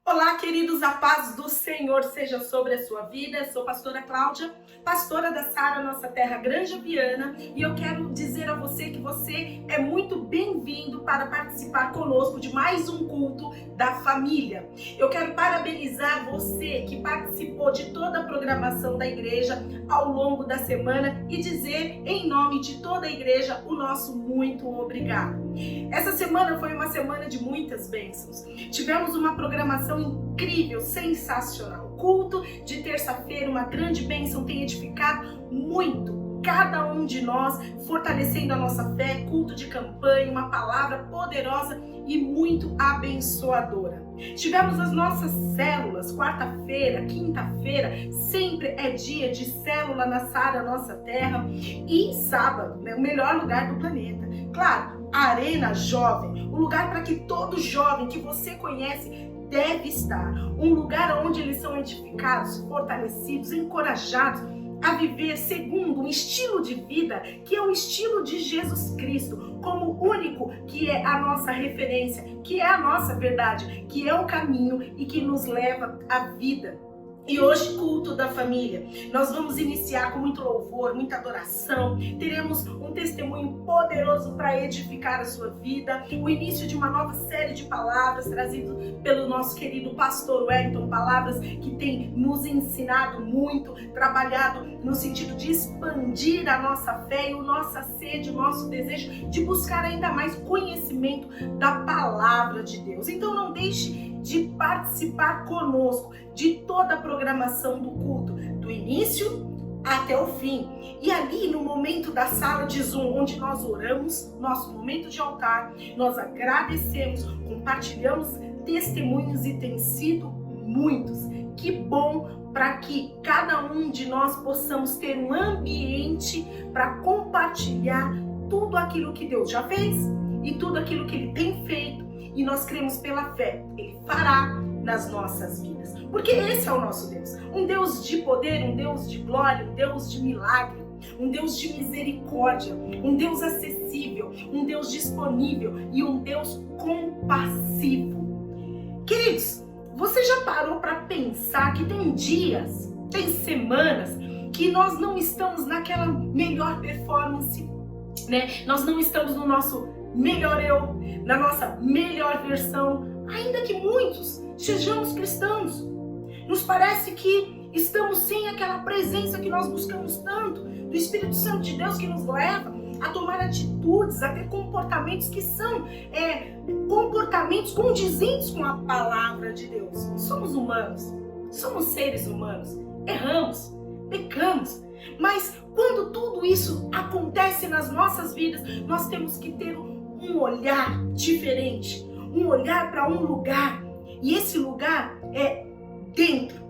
Olá, queridos, a paz do Senhor seja sobre a sua vida. Eu sou a pastora Cláudia, pastora da Sara Nossa Terra Granja Viana, e eu quero dizer a você que você é muito bem-vindo para participar conosco de mais um culto da família. Eu quero parabenizar você que participou de toda a programação da igreja ao longo da semana e dizer em nome de toda a igreja o nosso muito obrigado. Essa semana foi uma semana de muitas bênçãos. Tivemos uma programação incrível, sensacional. Culto de terça-feira, uma grande bênção, tem edificado muito cada um de nós, fortalecendo a nossa fé. Culto de campanha, uma palavra poderosa e muito abençoadora. Tivemos as nossas células, quarta-feira, quinta-feira, sempre é dia de célula na Sara Nossa Terra, e sábado, o melhor lugar do planeta. Claro, a Arena Jovem, um lugar para que todo jovem que você conhece deve estar. Um lugar onde eles são edificados, fortalecidos, encorajados a viver segundo um estilo de vida que é o estilo de Jesus Cristo, como único que é a nossa referência, que é a nossa verdade, que é o caminho e que nos leva à vida. E hoje, culto da família, nós vamos iniciar com muito louvor, muita adoração. Teremos um testemunho poderoso para edificar a sua vida. O início de uma nova série de palavras trazido pelo nosso querido pastor Wellington. Palavras que tem nos ensinado muito, trabalhado no sentido de expandir a nossa fé e a nossa sede, o nosso desejo de buscar ainda mais conhecimento da palavra de Deus. Então não deixe de participar conosco de toda a programação do culto, do início até o fim. E ali no momento da sala de Zoom, onde nós oramos, nosso momento de altar, nós agradecemos, compartilhamos testemunhos e tem sido muitos. Que bom para que cada um de nós possamos ter um ambiente para compartilhar tudo aquilo que Deus já fez e tudo aquilo que Ele tem feito. E nós cremos pela fé, Ele fará nas nossas vidas. Porque esse é o nosso Deus. Um Deus de poder, um Deus de glória, um Deus de milagre, um Deus de misericórdia, um Deus acessível, um Deus disponível e um Deus compassivo. Queridos, você já parou para pensar que tem dias, tem semanas que nós não estamos naquela melhor performance, né? Nós não estamos no nosso melhor eu, na nossa melhor versão, ainda que muitos sejamos cristãos. Nos parece que estamos sem aquela presença que nós buscamos tanto, do Espírito Santo de Deus que nos leva a tomar atitudes, a ter comportamentos que são comportamentos condizentes com a palavra de Deus. Somos humanos, somos seres humanos, erramos, pecamos, mas quando tudo isso acontece nas nossas vidas, nós temos que ter um olhar diferente, um olhar para um lugar, e esse lugar é dentro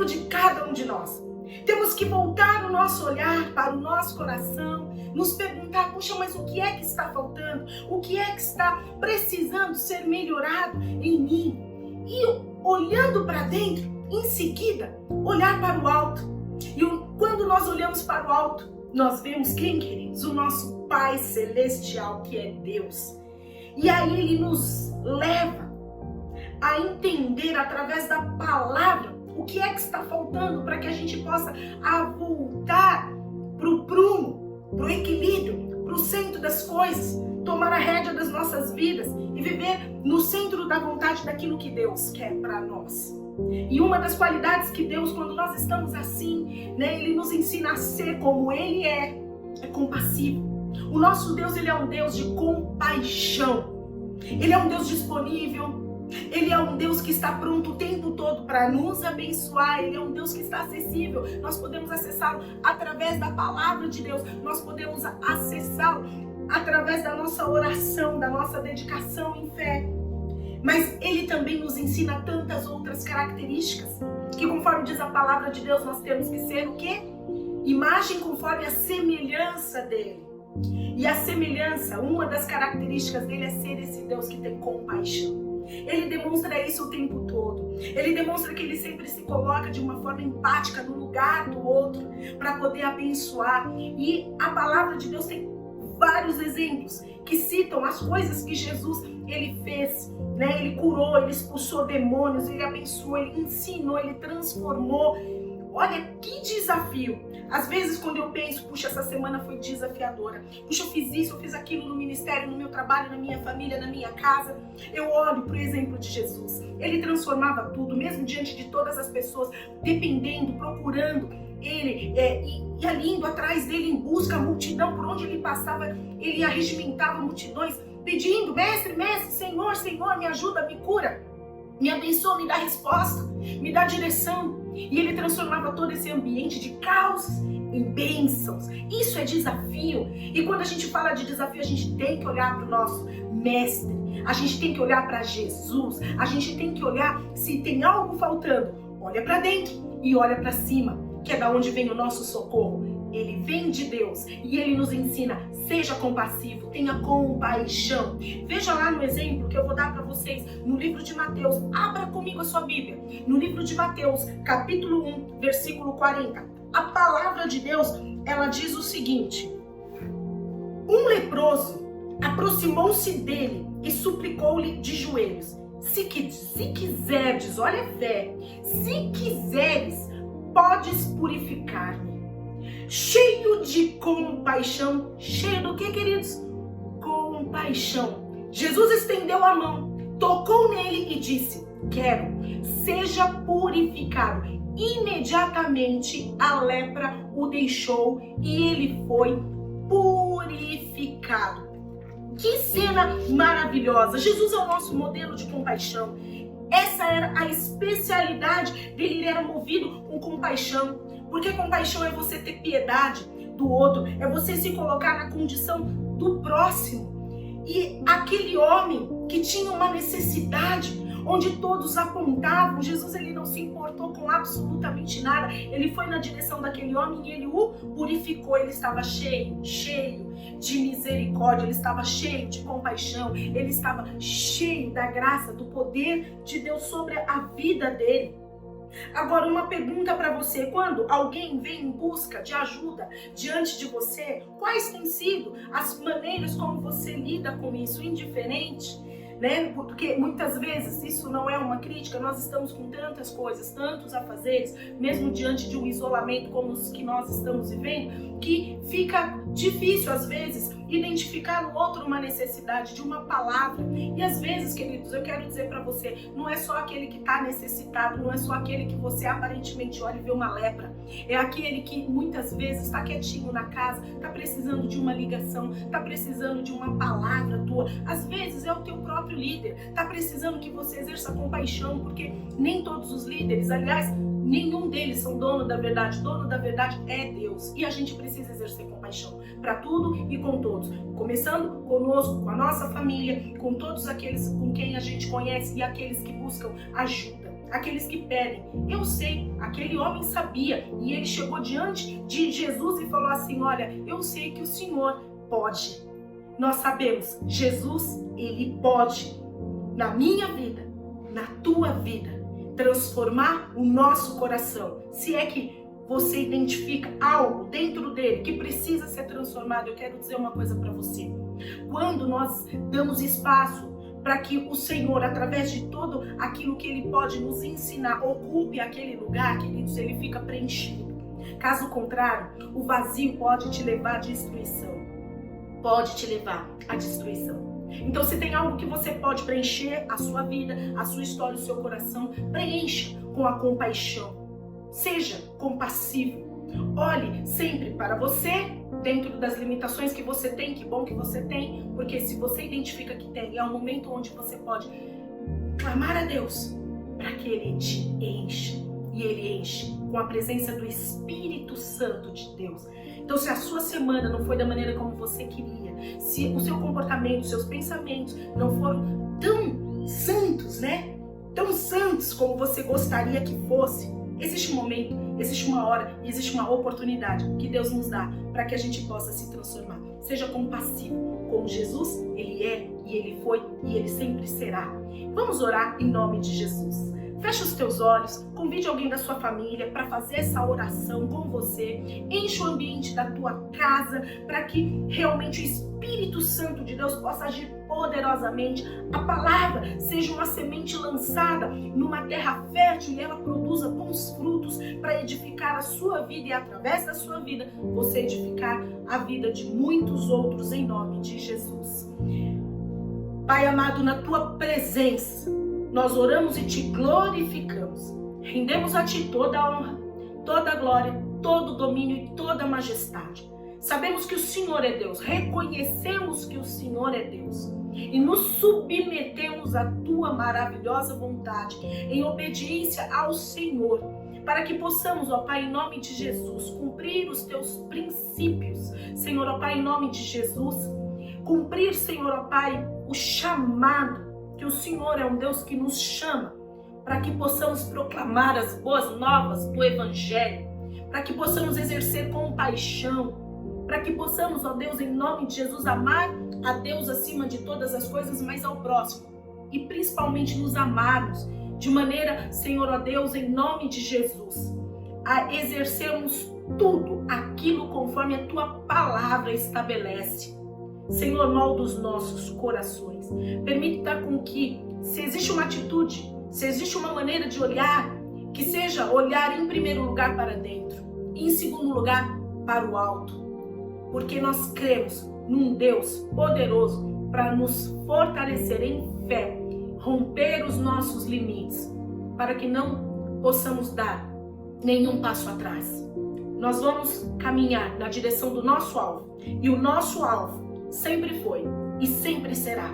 de cada um de nós. Temos que voltar o nosso olhar para o nosso coração, nos perguntar, puxa, mas o que é que está faltando? O que é que está precisando ser melhorado em mim? E olhando para dentro, em seguida, olhar para o alto. E quando nós olhamos para o alto, nós vemos quem, queridos? O nosso Pai Celestial, que é Deus. E aí Ele nos leva a entender através da palavra o que é que está faltando para que a gente possa voltar para o prumo, para o equilíbrio, para o centro das coisas, tomar a rédea das nossas vidas e viver no centro da vontade daquilo que Deus quer para nós. E uma das qualidades que Deus, quando nós estamos assim, né, Ele nos ensina a ser como Ele é compassivo. O nosso Deus, Ele é um Deus de compaixão. Ele é um Deus disponível. Ele é um Deus que está pronto o tempo todo para nos abençoar. Ele é um Deus que está acessível. Nós podemos acessá-lo através da palavra de Deus. Nós podemos acessá-lo através da nossa oração, da nossa dedicação em fé. Mas Ele também nos ensina tantas outras características que, conforme diz a palavra de Deus, nós temos que ser o quê? Imagem conforme a semelhança dEle. E a semelhança, uma das características dele é ser esse Deus que tem compaixão. Ele demonstra isso o tempo todo. Ele demonstra que Ele sempre se coloca de uma forma empática no lugar do outro para poder abençoar. E a palavra de Deus tem vários exemplos que citam as coisas que Jesus ele fez, né? Ele curou, ele expulsou demônios, ele abençoou, ele ensinou, ele transformou. Olha que desafio. Às vezes quando eu penso, puxa, essa semana foi desafiadora. Puxa, eu fiz isso, eu fiz aquilo no ministério, no meu trabalho, na minha família, na minha casa. Eu olho para o exemplo de Jesus. Ele transformava tudo, mesmo diante de todas as pessoas, dependendo, procurando. Ele ia indo atrás dele em busca, a multidão, por onde ele passava, ele arregimentava multidões, pedindo, mestre, mestre, Senhor, Senhor, me ajuda, me cura, me abençoa, me dá resposta, me dá direção. E ele transformava todo esse ambiente de caos em bênçãos. Isso é desafio. E quando a gente fala de desafio, a gente tem que olhar para o nosso mestre, a gente tem que olhar para Jesus, a gente tem que olhar se tem algo faltando. Olha para dentro e olha para cima, que é da onde vem o nosso socorro. Ele vem de Deus e ele nos ensina, seja compassivo, tenha compaixão. Veja lá no exemplo que eu vou dar para vocês no livro de Mateus. Abra comigo a sua Bíblia. No livro de Mateus, capítulo 1, versículo 40. A palavra de Deus, ela diz o seguinte: um leproso aproximou-se dele e suplicou-lhe de joelhos: se quiseres, olha a fé, se quiseres, podes purificar-me. Cheio de compaixão. Cheio do que, queridos? Compaixão. Jesus estendeu a mão, tocou nele e disse: quero, seja purificado. Imediatamente a lepra o deixou e ele foi purificado. Que cena maravilhosa. Jesus é o nosso modelo de compaixão. Essa era a especialidade dele, ele era movido com compaixão. Porque compaixão é você ter piedade do outro, é você se colocar na condição do próximo. E aquele homem que tinha uma necessidade, onde todos apontavam, Jesus ele não se importou com absolutamente nada. Ele foi na direção daquele homem e ele o purificou. Ele estava cheio de misericórdia, ele estava cheio de compaixão, ele estava cheio da graça, do poder de Deus sobre a vida dele. Agora, uma pergunta para você: quando alguém vem em busca de ajuda diante de você, quais têm sido as maneiras como você lida com isso? Indiferente, né? Porque muitas vezes isso não é uma crítica, nós estamos com tantas coisas, tantos afazeres, mesmo diante de um isolamento como os que nós estamos vivendo, que fica difícil às vezes identificar no outro uma necessidade de uma palavra. E às vezes, queridos, eu quero dizer para você, não é só aquele que está necessitado, não é só aquele que você aparentemente olha e vê uma lepra, é aquele que muitas vezes está quietinho na casa, está precisando de uma ligação, está precisando de uma palavra tua. Às vezes é o teu próprio líder, está precisando que você exerça compaixão, porque nem todos os líderes, aliás, nenhum deles são dono da verdade. Dono da verdade é Deus. E a gente precisa exercer compaixão para tudo e com todos. Começando conosco, com a nossa família, com todos aqueles com quem a gente conhece e aqueles que buscam ajuda, aqueles que pedem. Eu sei, aquele homem sabia e ele chegou diante de Jesus e falou assim: olha, eu sei que o Senhor pode. Nós sabemos, Jesus, ele pode, na minha vida, na tua vida, transformar o nosso coração. Se é que você identifica algo dentro dele que precisa ser transformado, eu quero dizer uma coisa para você. Quando nós damos espaço para que o Senhor, através de todo aquilo que ele pode nos ensinar, ocupe aquele lugar, queridos, ele fica preenchido. Caso contrário, o vazio pode te levar à destruição. Pode te levar à destruição. Então, se tem algo que você pode preencher a sua vida, a sua história, o seu coração, preencha com a compaixão. Seja compassivo. Olhe sempre para você, dentro das limitações que você tem, que bom que você tem, porque se você identifica que tem, é um momento onde você pode clamar a Deus para que Ele te encha. E Ele enche com a presença do Espírito Santo de Deus. Então, se a sua semana não foi da maneira como você queria, se o seu comportamento, seus pensamentos não foram tão santos, né? Tão santos como você gostaria que fosse, existe um momento, existe uma hora, existe uma oportunidade que Deus nos dá para que a gente possa se transformar. Seja compassivo, como Jesus, Ele é, e Ele foi, e Ele sempre será. Vamos orar em nome de Jesus. Feche os teus olhos, convide alguém da sua família para fazer essa oração com você. Enche o ambiente da tua casa para que realmente o Espírito Santo de Deus possa agir poderosamente. A palavra seja uma semente lançada numa terra fértil e ela produza bons frutos para edificar a sua vida e através da sua vida você edificar a vida de muitos outros em nome de Jesus. Pai amado, na tua presença nós oramos e te glorificamos. Rendemos a ti toda a honra, toda a glória, todo o domínio e toda a majestade. Sabemos que o Senhor é Deus, reconhecemos que o Senhor é Deus e nos submetemos à tua maravilhosa vontade em obediência ao Senhor, para que possamos, ó Pai, em nome de Jesus, cumprir os teus princípios, Senhor, ó Pai, em nome de Jesus, cumprir, Senhor, ó Pai, o chamado, que o Senhor é um Deus que nos chama, para que possamos proclamar as boas novas do Evangelho, para que possamos exercer compaixão, para que possamos, ó Deus, em nome de Jesus, amar a Deus acima de todas as coisas, mas ao próximo, e principalmente nos amarmos, de maneira, Senhor, ó Deus, em nome de Jesus, a exercermos tudo aquilo conforme a tua palavra estabelece. Senhor, molda os nossos corações. Permita com que, se existe uma atitude, se existe uma maneira de olhar, que seja olhar em primeiro lugar para dentro e em segundo lugar para o alto. Porque nós cremos num Deus poderoso para nos fortalecer em fé, romper os nossos limites, para que não possamos dar nenhum passo atrás. Nós vamos caminhar na direção do nosso alvo. E o nosso alvo sempre foi e sempre será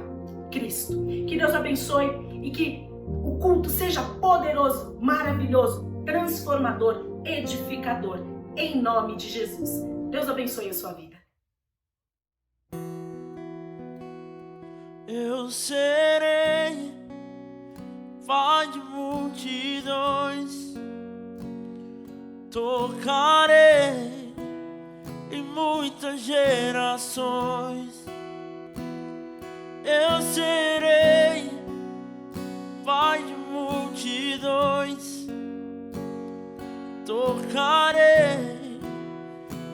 Cristo. Que Deus abençoe e que o culto seja poderoso, maravilhoso, transformador, edificador, em nome de Jesus. Deus abençoe a sua vida. Eu serei Pai de multidões, tocarei em muitas gerações. Eu serei Pai de multidões, tocarei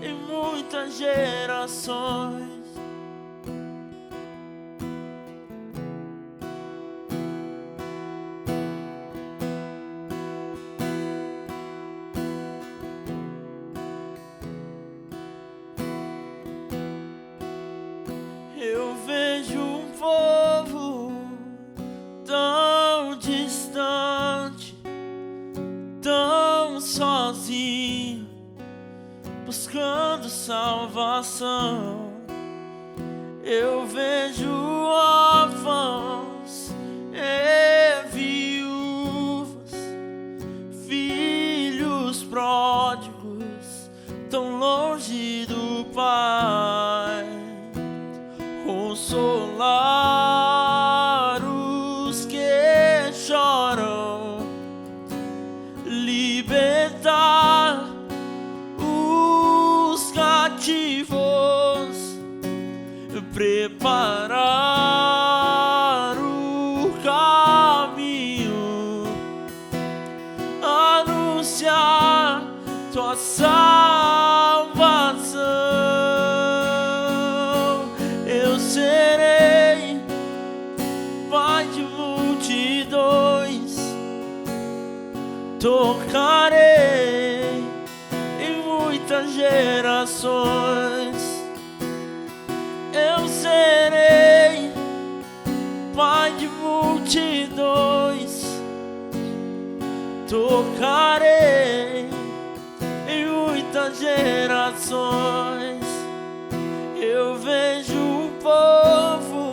em muitas gerações. Eu vejo um povo tão distante, tão sozinho, buscando salvação. Eu vejo órfãos e viúvas, filhos pródigos, tão longe do Pai. Consolar os que choram, libertar os cativos, preparar o caminho, anunciar tua salvação. Eu serei Pai de multidões, tocarei em muitas gerações. Eu serei Pai de multidões, tocarei em muitas gerações. Eu vejo um povo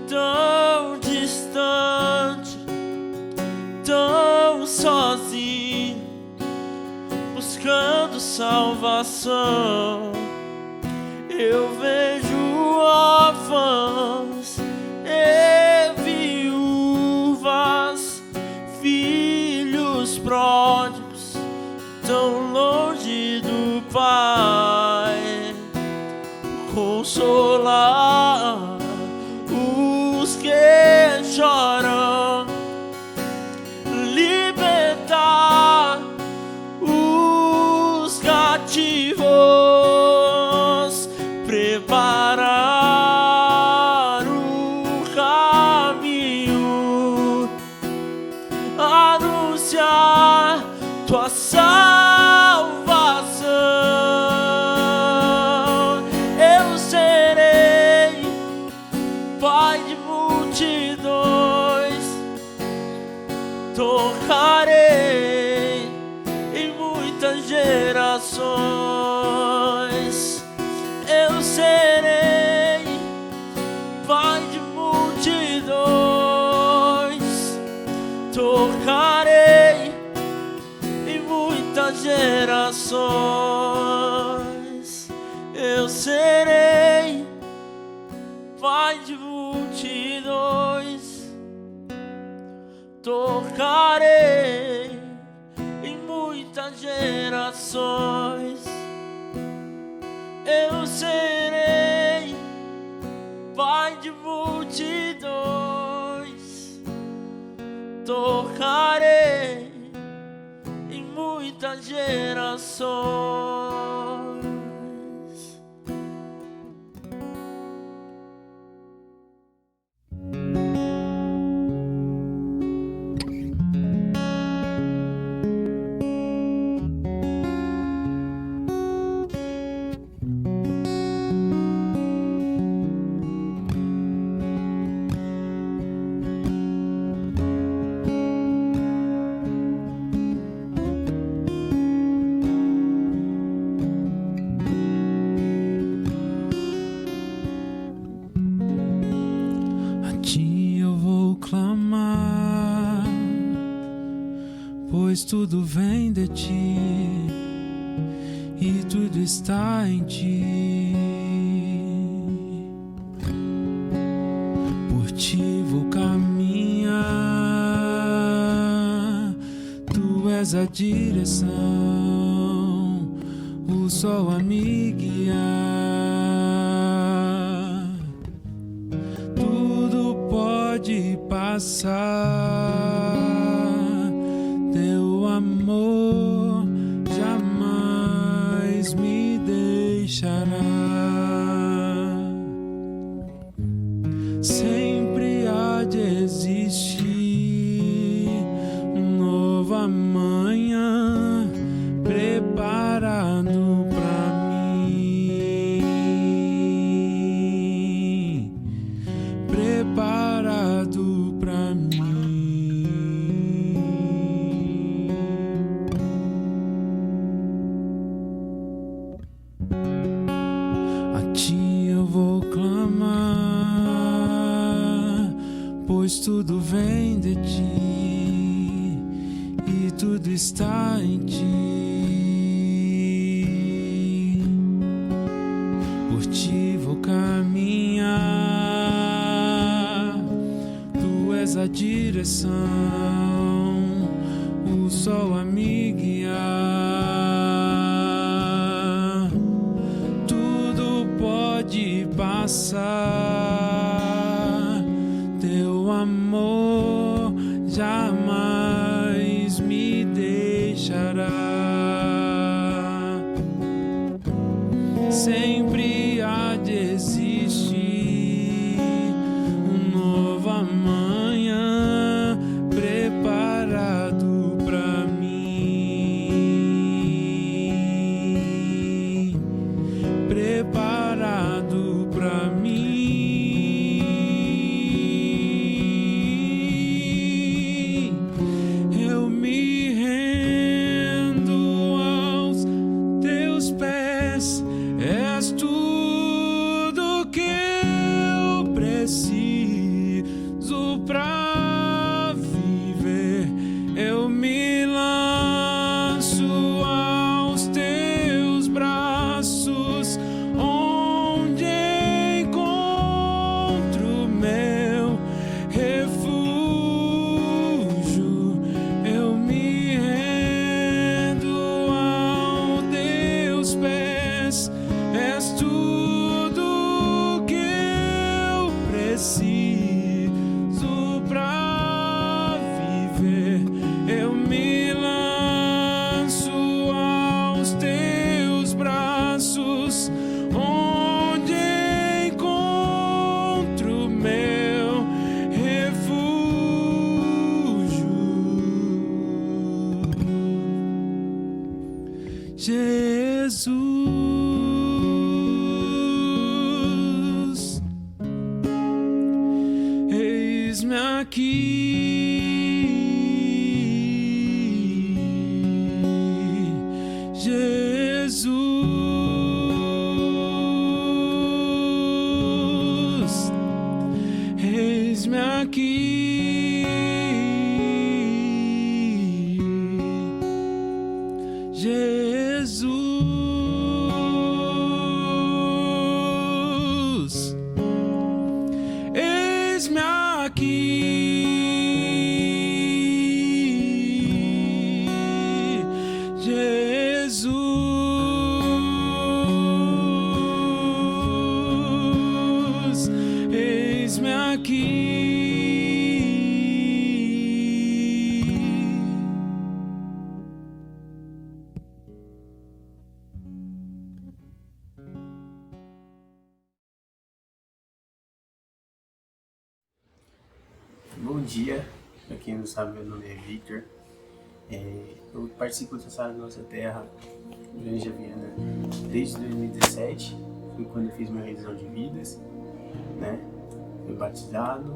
tão distante, tão sozinho, buscando salvação. Eu vejo órfãos e viúvas, filhos pródigos, tão longe do Pai. Consolar os que choram, anunciar tua salvação. Eu serei pai de multidões, tocarei em muitas gerações. Eu serei pai de multidões, tocarei em muitas gerações. Eu serei pai de multidões, tocarei em muitas gerações. Eu serei pai de multidões, tocarei em muitas gerações. Pois tudo vem de ti e tudo está em ti. Por ti vou caminhar, tu és a direção, o sol a me guiar. Tudo pode passar, teu amor jamais me deixará. Sempre há de existir um novo amanhã preparado pra mim, preparado pra mim. Pois tudo vem de ti e tudo está em ti. Por ti vou caminhar, tu és a direção, o sol a me guiar. Tudo pode passar, teu amor jamais me deixará. Sempre há de existir um novo amanhã preparado pra mim, preparado pra mim. Jesus, eis-me aqui, Jesus, eis-me aqui, Jesus, eis-me aqui, Jesus, eis-me aqui. Bom dia, para quem não sabe, meu nome é Victor. Eu participo da Sara da Nossa Terra, Granja Viana, desde 2017, foi quando eu fiz minha revisão de vidas, né? Fui batizado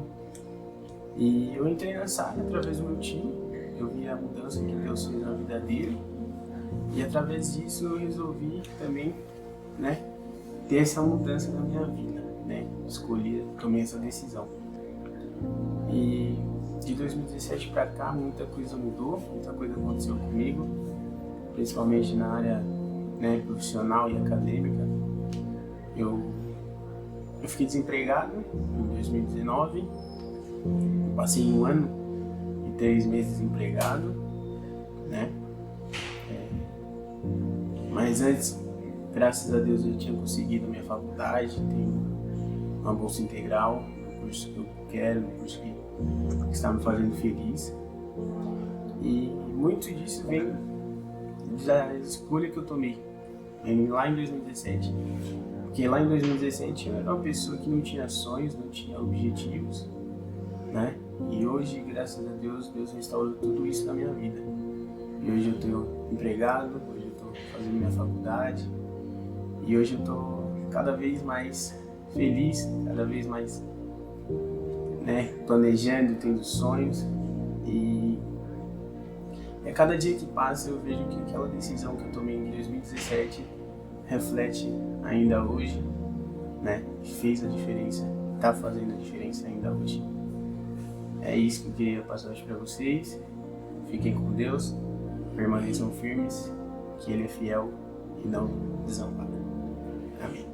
e eu entrei na Sara através do meu time. Eu vi a mudança que Deus fez na vida dele e através disso eu resolvi também, né, ter essa mudança na minha vida, né? Tomei essa decisão. E de 2017 para cá muita coisa mudou, muita coisa aconteceu comigo, principalmente na área, né, profissional e acadêmica. Eu fiquei desempregado em 2019, passei 1 ano e 3 meses desempregado, né? Mas antes, graças a Deus, eu tinha conseguido a minha faculdade, tenho uma bolsa integral, um curso que eu quero, um curso que está me fazendo feliz. E muito disso vem da escolha que eu tomei lá em 2017. Porque lá em 2017 eu era uma pessoa que não tinha sonhos, não tinha objetivos, né? E hoje, graças a Deus, Deus restaurou tudo isso na minha vida. E hoje eu estou empregado, hoje eu estou fazendo minha faculdade. E hoje eu estou cada vez mais feliz, cada vez mais, né, planejando, tendo sonhos. E a cada dia que passa eu vejo que aquela decisão que eu tomei em 2017 reflete ainda hoje, né? Fez a diferença, está fazendo a diferença ainda hoje. É isso que eu queria passar hoje para vocês. Fiquem com Deus, permaneçam firmes, que Ele é fiel e não desampara. Amém.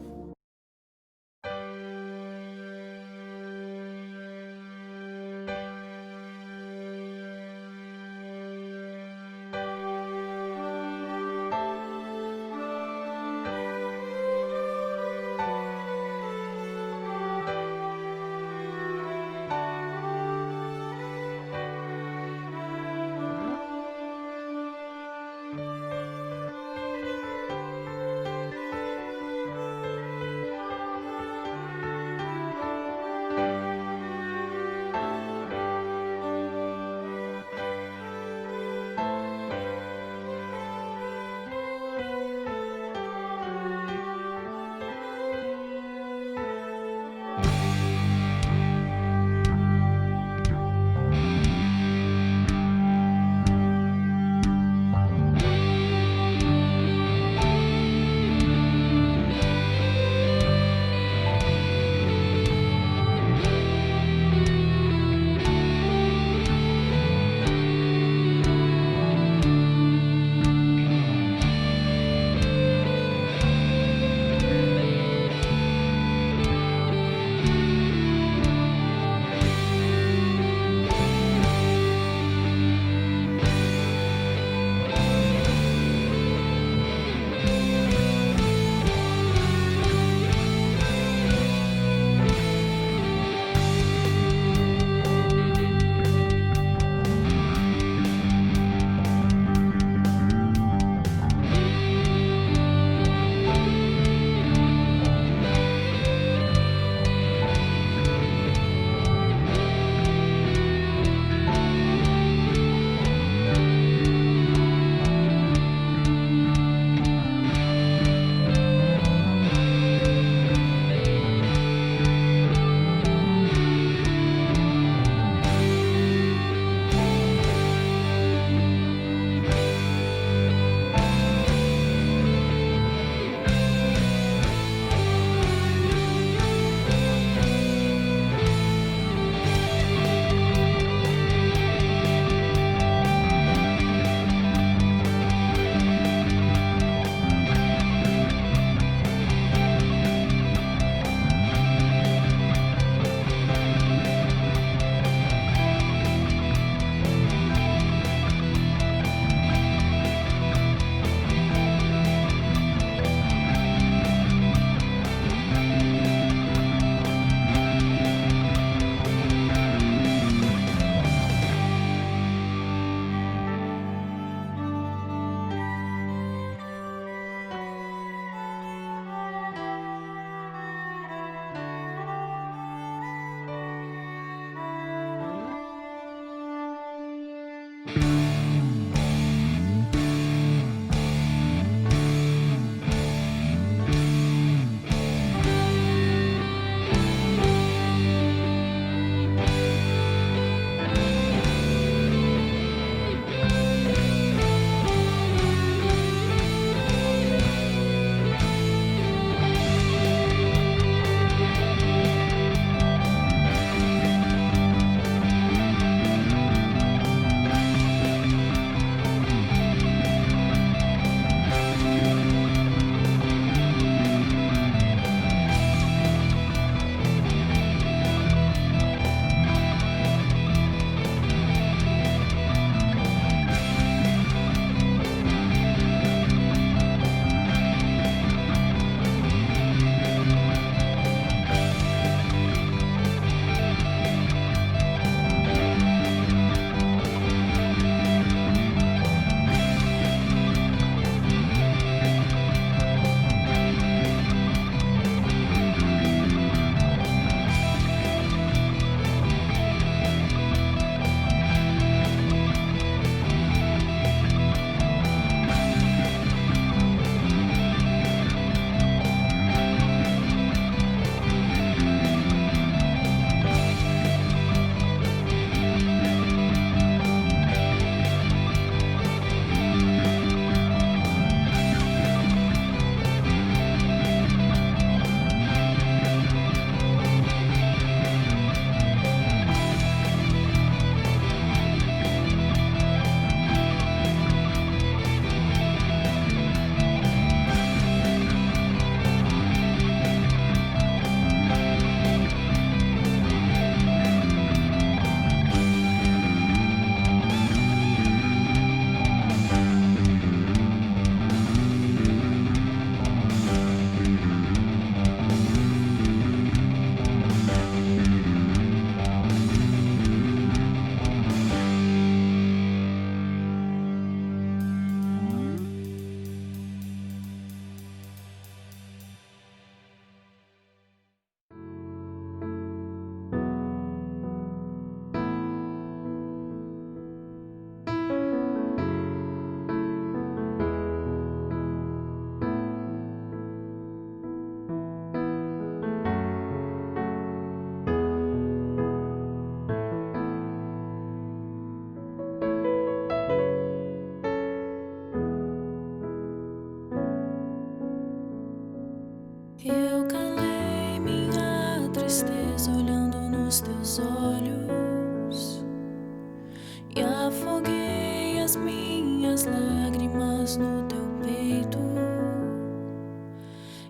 e afoguei as minhas lágrimas no teu peito.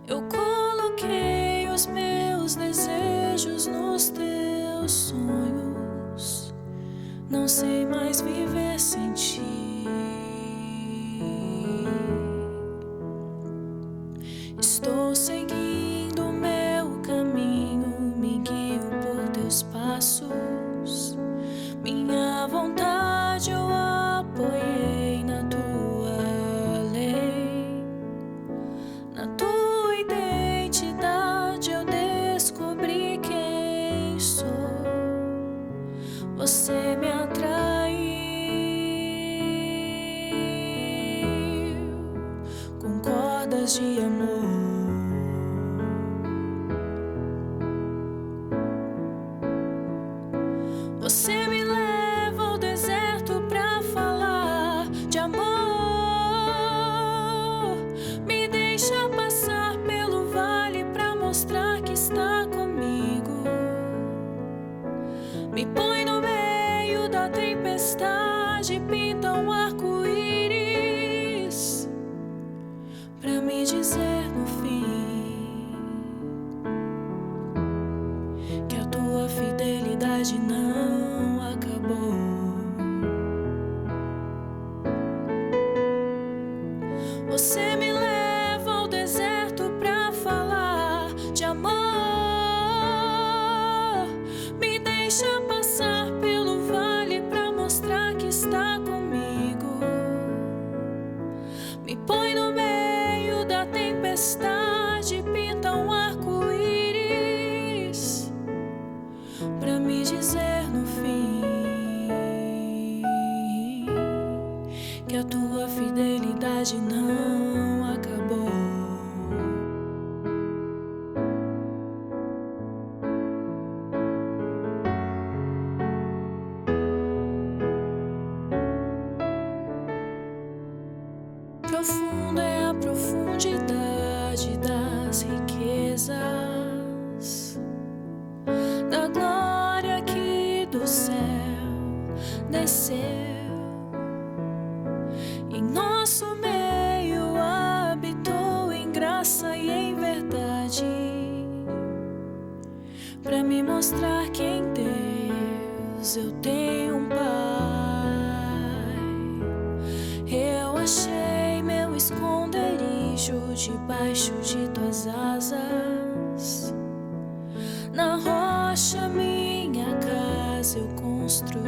Eu coloquei os meus desejos nos teus sonhos. Não sei mais viver sem ti. Estou seguindo o meu caminho, me guio por teus passos. Minha vontade eu apoiei na tua lei. Na tua identidade eu descobri quem sou. Você me atraiu com cordas de amor. Você me leva ao deserto pra falar de amor. Me deixa passar pelo vale pra mostrar que está comigo. Me põe no meio da tempestade, pinta um arco-íris pra me dizer no fim que a tua fidelidade não acabou. Você me leva ao deserto pra falar de amor. Me deixa passar pelo vale pra mostrar que está comigo. Me põe no meio da tempestade, pinta um arco-íris pra me dizer no fim que a tua fidelidade não acabou. Profunda é a profundidade das riquezas, da glória que do céu desceu. Em nosso meio habitou em graça e em verdade, pra me mostrar que em Deus eu tenho um Pai. Eu achei meu esconderijo debaixo de tuas asas. Na rocha minha casa eu construí,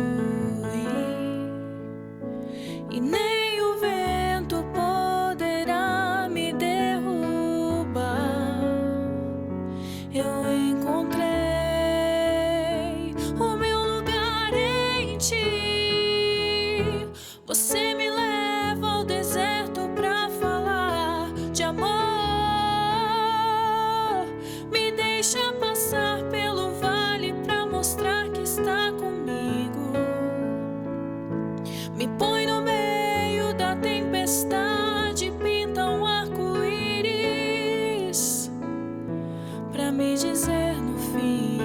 e nem o vento poderá me derrubar. Eu encontrei o meu lugar em ti. Você me leva ao deserto pra falar de amor. Me deixa passar pelo vale pra mostrar que está comigo. Me põe no meio da tempestade, pinta um arco-íris pra me dizer no fim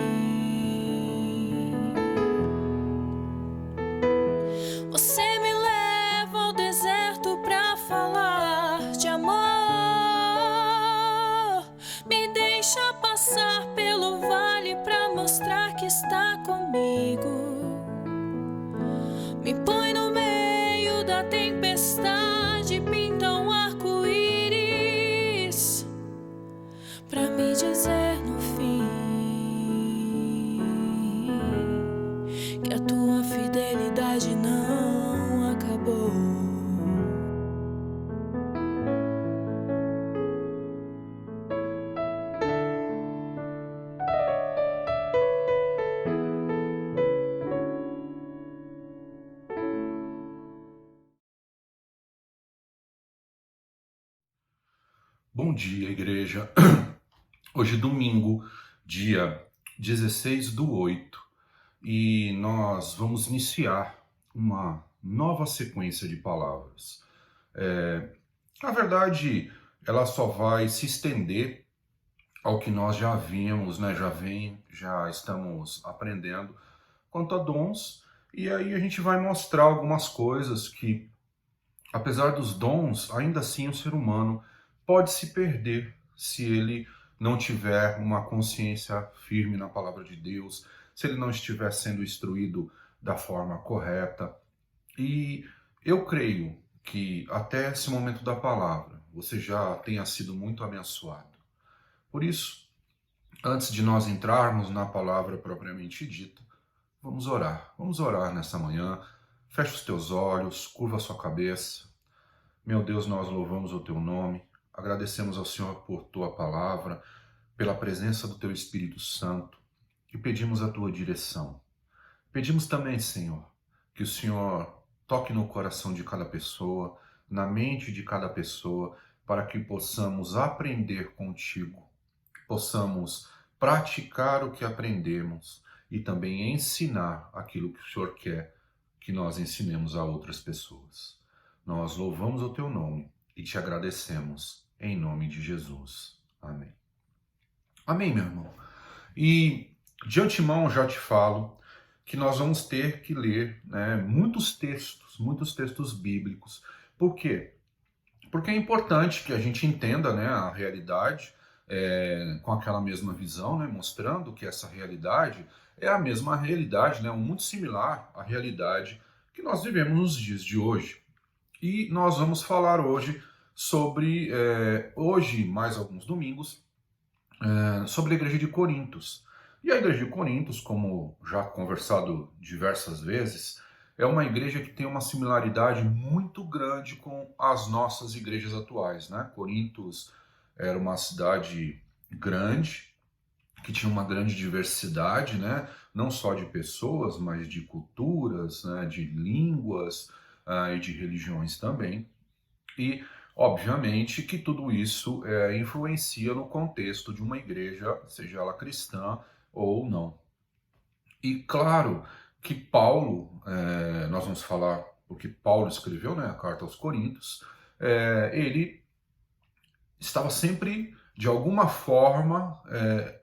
você me leva ao deserto pra falar de amor. Me deixa passar pelo vale pra mostrar que está comigo. Me põe no meio da tempestade, pinta um arco-íris pra me dizer no fim que a tua fidelidade não acabou. Bom dia, igreja. Hoje, domingo, dia 16/8, e nós vamos iniciar uma nova sequência de palavras. Na verdade, ela só vai se estender ao que nós já vimos, já estamos aprendendo quanto a dons E aí a gente vai mostrar algumas coisas que, apesar dos dons, ainda assim o ser humano pode se perder se ele não tiver uma consciência firme na palavra de Deus, se ele não estiver sendo instruído da forma correta. E eu creio que até esse momento da palavra você já tenha sido muito abençoado. Por isso, antes de nós entrarmos na palavra propriamente dita, vamos orar. Vamos orar nessa manhã. Feche os teus olhos, curva a sua cabeça. Meu Deus, nós louvamos o teu nome, agradecemos ao Senhor por tua palavra, pela presença do teu Espírito Santo e pedimos a tua direção. Pedimos também, Senhor, que o Senhor toque no coração de cada pessoa, na mente de cada pessoa, para que possamos aprender contigo, possamos praticar o que aprendemos e também ensinar aquilo que o Senhor quer que nós ensinemos a outras pessoas. Nós louvamos o teu nome e te agradecemos em nome de Jesus. Amém. Amém, meu irmão. E de antemão já te falo que nós vamos ter que ler, né, muitos textos bíblicos. Por quê? Porque é importante que a gente entenda, né, a realidade com aquela mesma visão, né, mostrando que essa realidade é a mesma realidade, né, muito similar à realidade que nós vivemos nos dias de hoje. E nós vamos falar hoje sobre, hoje mais alguns domingos, sobre a igreja de Corintos. E a igreja de Corintos, como já conversado diversas vezes, é uma igreja que tem uma similaridade muito grande com as nossas igrejas atuais, né? Corintos era uma cidade grande, que tinha uma grande diversidade, né? Não só de pessoas, mas de culturas, né? De línguas e de religiões também. E, obviamente, que tudo isso influencia no contexto de uma igreja, seja ela cristã ou não. E claro que Paulo, nós vamos falar o que Paulo escreveu, né, a carta aos Coríntios, ele estava sempre, de alguma forma,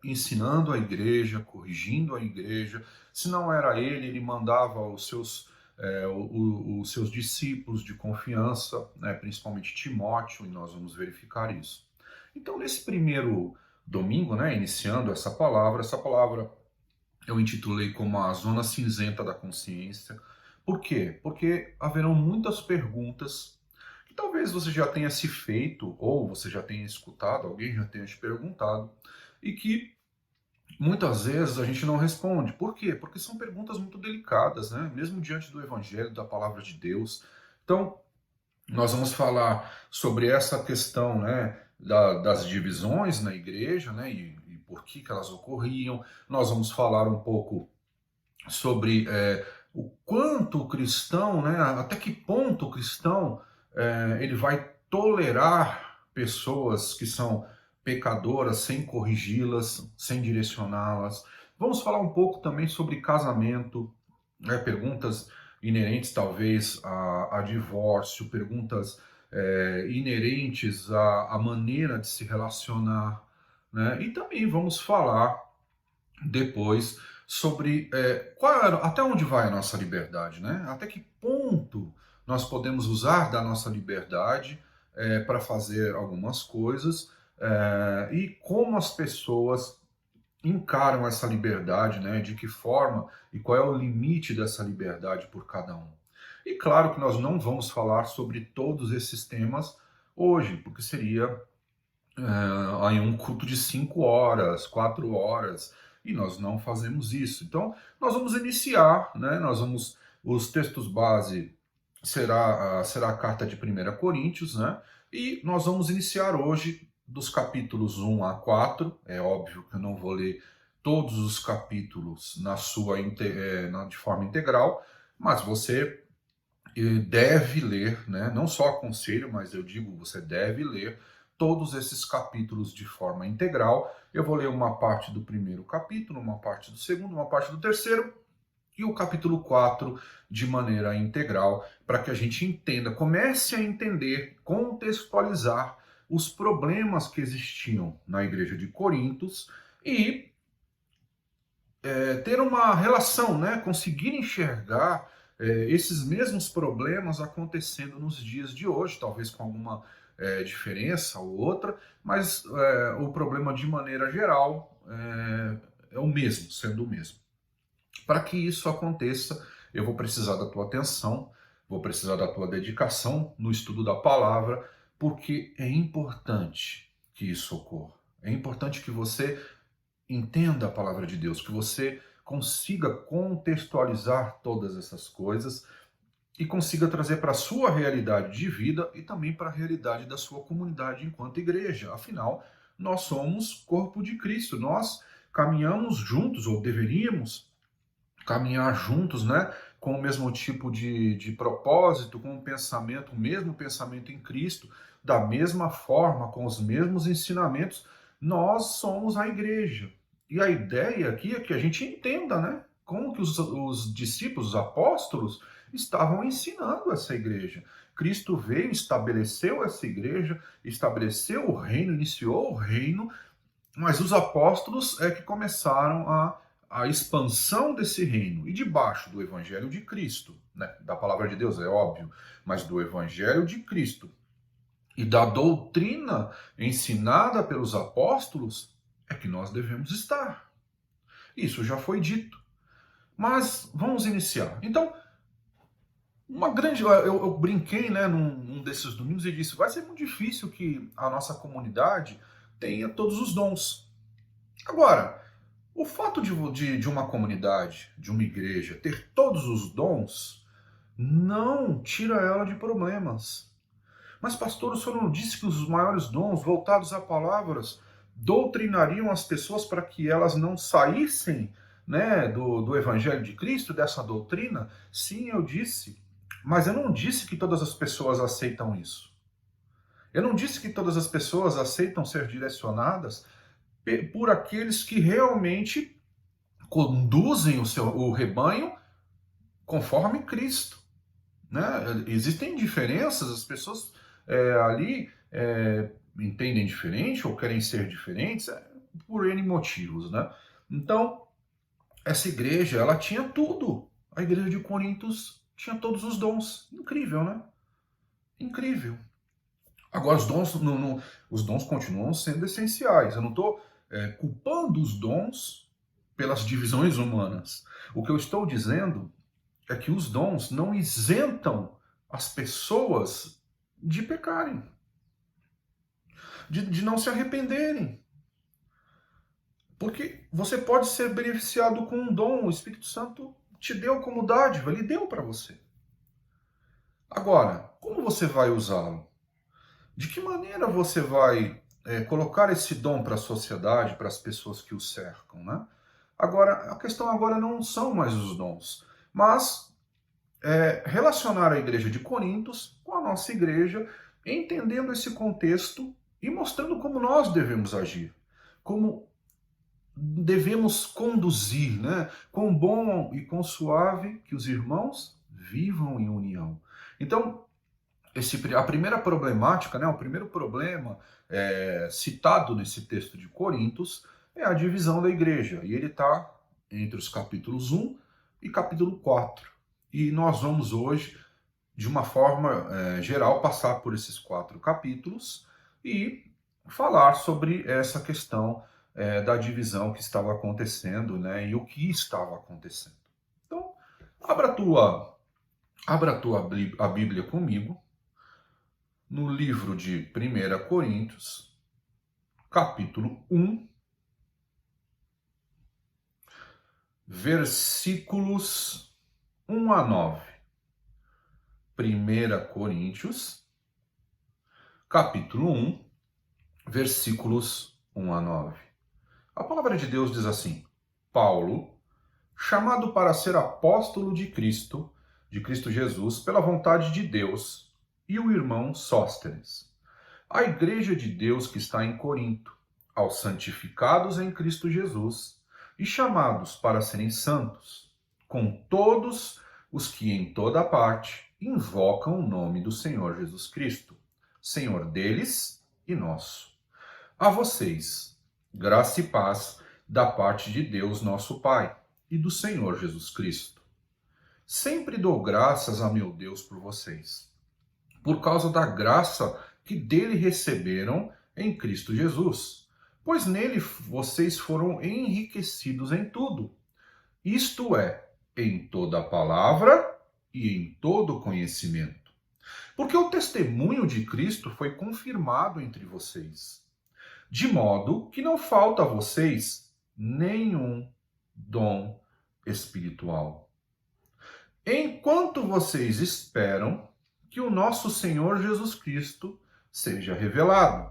ensinando a igreja, corrigindo a igreja. Se não era ele mandava os seus discípulos de confiança, né, principalmente Timóteo, e nós vamos verificar isso. Então, nesse primeiro domingo, né, iniciando essa palavra eu intitulei como a zona cinzenta da consciência. Por quê? Porque haverão muitas perguntas que talvez você já tenha se feito, ou você já tenha escutado, alguém já tenha te perguntado, e que muitas vezes a gente não responde. Por quê? Porque são perguntas muito delicadas, né? Mesmo diante do Evangelho, da Palavra de Deus. Então, nós vamos falar sobre essa questão, né, das divisões na igreja, né, e por que elas ocorriam. Nós vamos falar um pouco sobre o quanto o cristão, né, até que ponto o cristão ele vai tolerar pessoas que são pecadoras sem corrigi-las, sem direcioná-las. Vamos falar um pouco também sobre casamento, né, perguntas inerentes talvez a divórcio, perguntas inerentes à maneira de se relacionar, né? E também vamos falar depois sobre até onde vai a nossa liberdade, né? Até que ponto nós podemos usar da nossa liberdade para fazer algumas coisas, e como as pessoas encaram essa liberdade, né? De que forma e qual é o limite dessa liberdade por cada um. E claro que nós não vamos falar sobre todos esses temas hoje, porque seria aí um culto de 5 horas, 4 horas, e nós não fazemos isso. Então, nós vamos iniciar, né? Os textos base será a carta de 1 Coríntios, né? E nós vamos iniciar hoje dos capítulos 1 a 4. É óbvio que eu não vou ler todos os capítulos de forma integral, mas você deve ler, né? Não só aconselho, mas eu digo, você deve ler todos esses capítulos de forma integral. Eu vou ler uma parte do primeiro capítulo, uma parte do segundo, uma parte do terceiro e o capítulo 4 de maneira integral, para que a gente entenda, comece a entender, contextualizar os problemas que existiam na igreja de Corintos e ter uma relação, né? Conseguir enxergar esses mesmos problemas acontecendo nos dias de hoje, talvez com alguma diferença ou outra, mas o problema de maneira geral é o mesmo, sendo o mesmo. Para que isso aconteça, eu vou precisar da tua atenção, vou precisar da tua dedicação no estudo da palavra, porque é importante que isso ocorra. É importante que você entenda a palavra de Deus, que você consiga contextualizar todas essas coisas e consiga trazer para a sua realidade de vida e também para a realidade da sua comunidade enquanto igreja. Afinal, nós somos corpo de Cristo, nós caminhamos juntos, ou deveríamos caminhar juntos, né? Com o mesmo tipo de propósito, com o mesmo pensamento em Cristo, da mesma forma, com os mesmos ensinamentos, nós somos a igreja. E a ideia aqui é que a gente entenda, né? Como que os discípulos, os apóstolos, estavam ensinando essa igreja. Cristo veio, estabeleceu essa igreja, estabeleceu o reino, iniciou o reino, mas os apóstolos é que começaram a expansão desse reino, e debaixo do Evangelho de Cristo, né? Da palavra de Deus, é óbvio, mas do Evangelho de Cristo e da doutrina ensinada pelos apóstolos, é que nós devemos estar. Isso já foi dito. Mas vamos iniciar. Então, eu brinquei, né, num desses domingos e disse, vai ser muito difícil que a nossa comunidade tenha todos os dons. Agora, o fato de uma comunidade, de uma igreja, ter todos os dons, não tira ela de problemas. Mas, pastor, o senhor não disse que os maiores dons, voltados a palavras, doutrinariam as pessoas para que elas não saíssem, né, do Evangelho de Cristo, dessa doutrina? Sim, eu disse. Mas eu não disse que todas as pessoas aceitam isso. Eu não disse que todas as pessoas aceitam ser direcionadas por aqueles que realmente conduzem o rebanho conforme Cristo, né? Existem diferenças, as pessoas ali entendem diferente ou querem ser diferentes por N motivos, né? Então, essa igreja, ela tinha tudo. A igreja de Corintos tinha todos os dons. Incrível, né? Incrível. Agora, os dons continuam sendo essenciais. Eu não estou culpando os dons pelas divisões humanas. O que eu estou dizendo é que os dons não isentam as pessoas de pecarem, de não se arrependerem. Porque você pode ser beneficiado com um dom, o Espírito Santo te deu como dádiva, ele deu para você. Agora, como você vai usá-lo? De que maneira você vai colocar esse dom para a sociedade, para as pessoas que o cercam, né? Agora, a questão agora não são mais os dons, mas relacionar a igreja de Corintos com a nossa igreja, entendendo esse contexto e mostrando como nós devemos agir, como devemos conduzir, né? Quão bom e quão suave que os irmãos vivam em união. Então, a primeira problemática, né, o primeiro problema citado nesse texto de Coríntios é a divisão da igreja. E ele está entre os capítulos 1 e capítulo 4. E nós vamos hoje, de uma forma geral, passar por esses 4 capítulos e falar sobre essa questão da divisão que estava acontecendo, né, e o que estava acontecendo. Então, abra a Bíblia comigo, no livro de 1 Coríntios, capítulo 1, versículos 1 a 9. 1 Coríntios, capítulo 1, versículos 1 a 9. A palavra de Deus diz assim: Paulo, chamado para ser apóstolo de Cristo Jesus, pela vontade de Deus, e o irmão Sóstenes, a igreja de Deus que está em Corinto, aos santificados em Cristo Jesus e chamados para serem santos, com todos os que em toda parte invocam o nome do Senhor Jesus Cristo, Senhor deles e nosso. A vocês, graça e paz da parte de Deus, nosso Pai, e do Senhor Jesus Cristo. Sempre dou graças a meu Deus por vocês, por causa da graça que dele receberam em Cristo Jesus, pois nele vocês foram enriquecidos em tudo, isto é, em toda a palavra e em todo conhecimento. Porque o testemunho de Cristo foi confirmado entre vocês, de modo que não falta a vocês nenhum dom espiritual. Enquanto vocês esperam que o nosso Senhor Jesus Cristo seja revelado,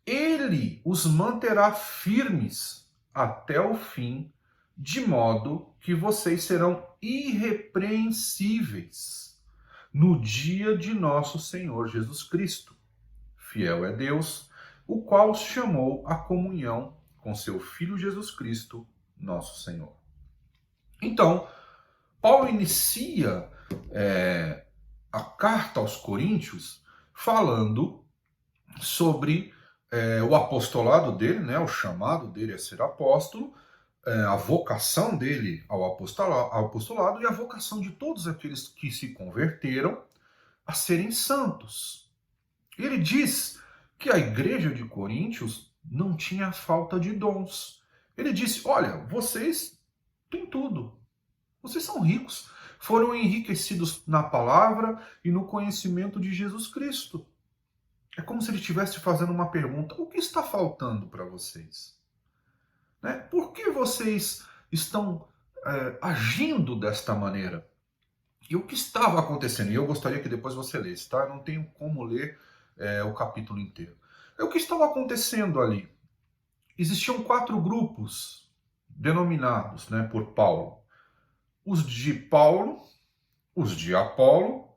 ele os manterá firmes até o fim, de modo que vocês serão irrepreensíveis no dia de nosso Senhor Jesus Cristo. Fiel é Deus, o qual os chamou à comunhão com seu Filho Jesus Cristo, nosso Senhor. Então, Paulo inicia a carta aos Coríntios falando sobre o apostolado dele, né, o chamado dele a ser apóstolo, a vocação dele ao apostolado e a vocação de todos aqueles que se converteram a serem santos. Ele diz que a igreja de Coríntios não tinha falta de dons. Ele disse, olha, vocês têm tudo. Vocês são ricos, foram enriquecidos na palavra e no conhecimento de Jesus Cristo. É como se ele estivesse fazendo uma pergunta, o que está faltando para vocês? Né? Por que vocês estão agindo desta maneira? E o que estava acontecendo? E eu gostaria que depois você lesse, tá? Eu não tenho como ler o capítulo inteiro. O que estava acontecendo ali? Existiam 4 grupos denominados, né, por Paulo. Os de Paulo, os de Apolo,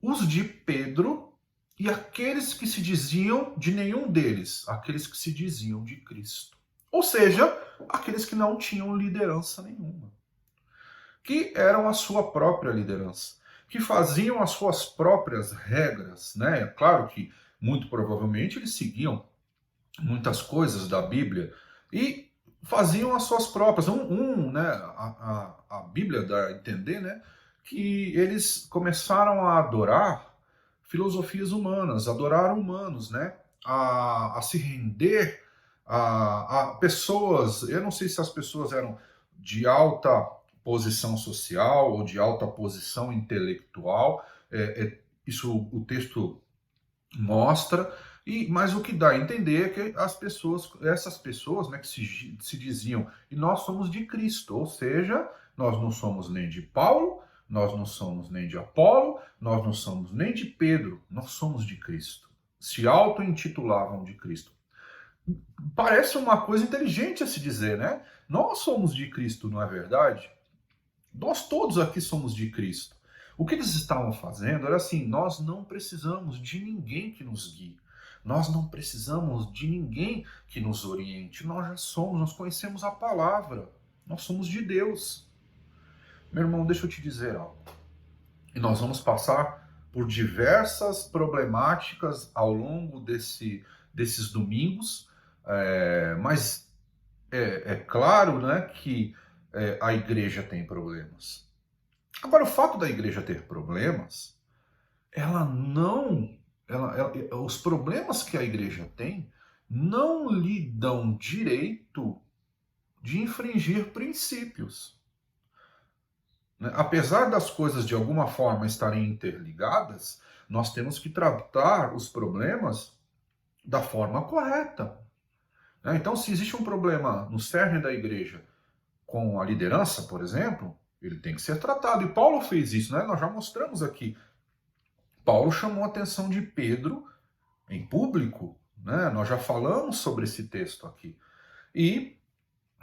os de Pedro e aqueles que se diziam de nenhum deles, aqueles que se diziam de Cristo. Ou seja, aqueles que não tinham liderança nenhuma, que eram a sua própria liderança, que faziam as suas próprias regras, né? É claro que, muito provavelmente, eles seguiam muitas coisas da Bíblia e faziam as suas próprias. Né, a Bíblia dá a entender, né, que eles começaram a adorar filosofias humanas, adorar humanos, né, a se render a pessoas. Eu não sei se as pessoas eram de alta posição social ou de alta posição intelectual, isso o texto mostra. Mas o que dá a entender é que essas pessoas, né, que se diziam, e nós somos de Cristo, ou seja, nós não somos nem de Paulo, nós não somos nem de Apolo, nós não somos nem de Pedro, nós somos de Cristo. Se auto-intitulavam de Cristo. Parece uma coisa inteligente a se dizer, né? Nós somos de Cristo, não é verdade? Nós todos aqui somos de Cristo. O que eles estavam fazendo era assim, nós não precisamos de ninguém que nos guie. Nós não precisamos de ninguém que nos oriente. Nós já somos, nós conhecemos a palavra. Nós somos de Deus. Meu irmão, deixa eu te dizer algo. E nós vamos passar por diversas problemáticas ao longo desses domingos. Mas é claro, né, que a igreja tem problemas. Agora, o fato da igreja ter problemas, os problemas que a igreja tem não lhe dão direito de infringir princípios. Apesar das coisas de alguma forma estarem interligadas, nós temos que tratar os problemas da forma correta. Então, se existe um problema no cerne da igreja com a liderança, por exemplo, ele tem que ser tratado. E Paulo fez isso, né? Nós já mostramos aqui. Paulo chamou a atenção de Pedro em público, né? Nós já falamos sobre esse texto aqui. E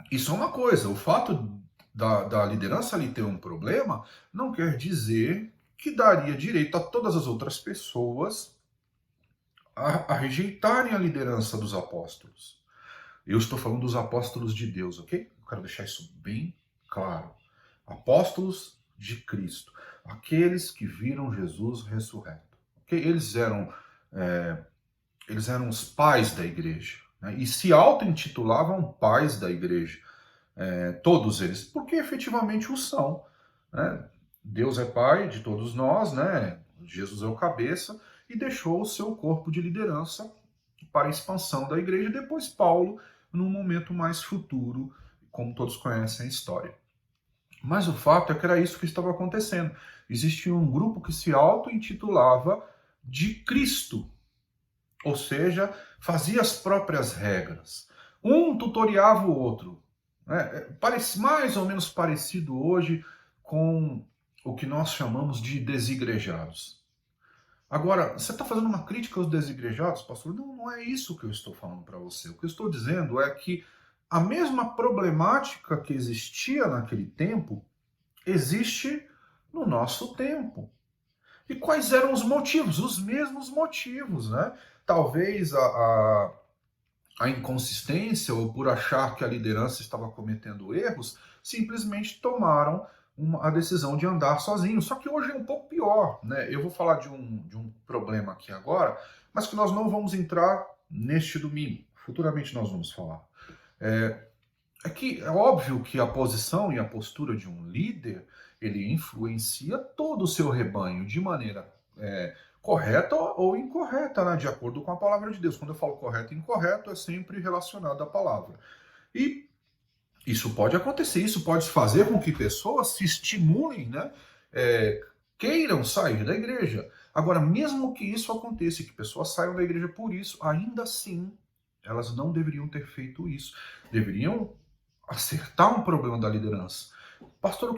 isso é uma coisa, o fato da liderança ali ter um problema não quer dizer que daria direito a todas as outras pessoas a rejeitarem a liderança dos apóstolos. Eu estou falando dos apóstolos de Deus, ok? Eu quero deixar isso bem claro. Apóstolos de Cristo. Aqueles que viram Jesus ressurreto. Okay? Eles eram os pais da igreja. né, e se auto-intitulavam pais da igreja, todos eles, porque efetivamente o são. Né? Deus é pai de todos nós, né? Jesus é o cabeça, e deixou o seu corpo de liderança para a expansão da igreja, e depois Paulo, num momento mais futuro, como todos conhecem a história. Mas o fato é que era isso que estava acontecendo. Existia um grupo que se auto-intitulava de Cristo, ou seja, fazia as próprias regras. Um tutoriava o outro. Parece mais ou menos parecido hoje com o que nós chamamos de desigrejados. Agora, você está fazendo uma crítica aos desigrejados, pastor? Não, não é isso que eu estou falando para você. O que eu estou dizendo é que a mesma problemática que existia naquele tempo existe no nosso tempo. E quais eram os motivos? Os mesmos motivos, né? Talvez a inconsistência, ou por achar que a liderança estava cometendo erros, simplesmente tomaram a decisão de andar sozinho. Só que hoje é um pouco pior, né? Eu vou falar de um problema aqui agora, mas que nós não vamos entrar neste domingo. Futuramente nós vamos falar. Que é óbvio que a posição e a postura de um líder, ele influencia todo o seu rebanho de maneira correta ou incorreta, né? De acordo com a palavra de Deus. Quando eu falo correto e incorreto, é sempre relacionado à palavra. E isso pode acontecer, isso pode fazer com que pessoas se estimulem, né? Queiram sair da igreja. Agora, mesmo que isso aconteça, que pessoas saiam da igreja por isso, ainda assim, elas não deveriam ter feito isso. Deveriam acertar um problema da liderança. Pastor,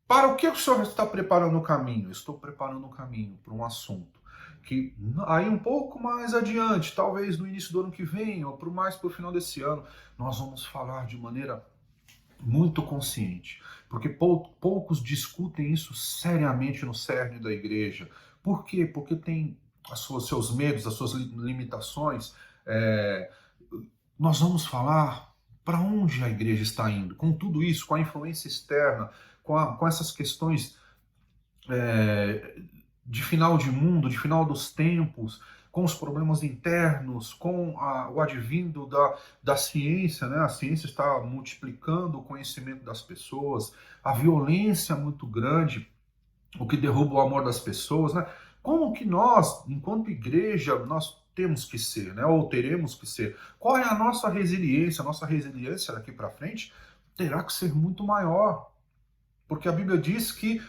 para o que o senhor está preparando o caminho? Eu estou preparando o caminho para um assunto que aí um pouco mais adiante, talvez no início do ano que vem, ou mais para o final desse ano, nós vamos falar de maneira muito consciente, porque poucos discutem isso seriamente no cerne da igreja. Por quê? Porque tem seus medos, as suas limitações. Nós vamos falar para onde a igreja está indo, com tudo isso, com a influência externa, com essas questões de final de mundo, de final dos tempos, com os problemas internos, com o advindo da ciência, né? A ciência está multiplicando o conhecimento das pessoas, a violência muito grande, o que derruba o amor das pessoas, né? Como que nós, enquanto igreja, nós temos que ser, né? Ou teremos que ser? Qual é a nossa resiliência? A nossa resiliência daqui para frente terá que ser muito maior, porque a Bíblia diz que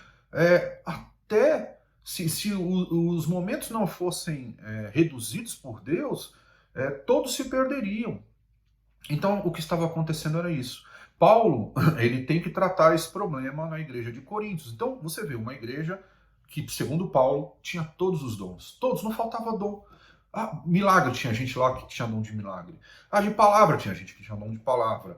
até se os momentos não fossem reduzidos por Deus, todos se perderiam. Então, o que estava acontecendo era isso. Paulo, ele tem que tratar esse problema na igreja de Coríntios. Então, você vê uma igreja que, segundo Paulo, tinha todos os dons. Todos, não faltava dom. Milagre, tinha gente lá que tinha dom de milagre. De palavra, tinha gente que tinha dom de palavra.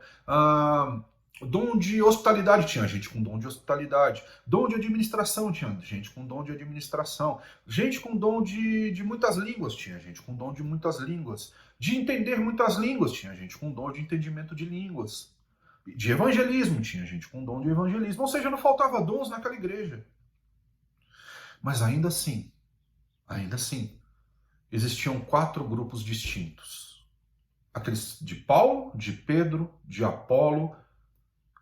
Dom de hospitalidade, tinha gente com dom de hospitalidade. Dom de administração, tinha gente com dom de administração. Gente com dom de muitas línguas, tinha gente com dom de muitas línguas. De entender muitas línguas, tinha gente com dom de entendimento de línguas. De evangelismo, tinha gente com dom de evangelismo. Ou seja, não faltava dons naquela igreja. Mas ainda assim, existiam 4 grupos distintos. Aqueles de Paulo, de Pedro, de Apolo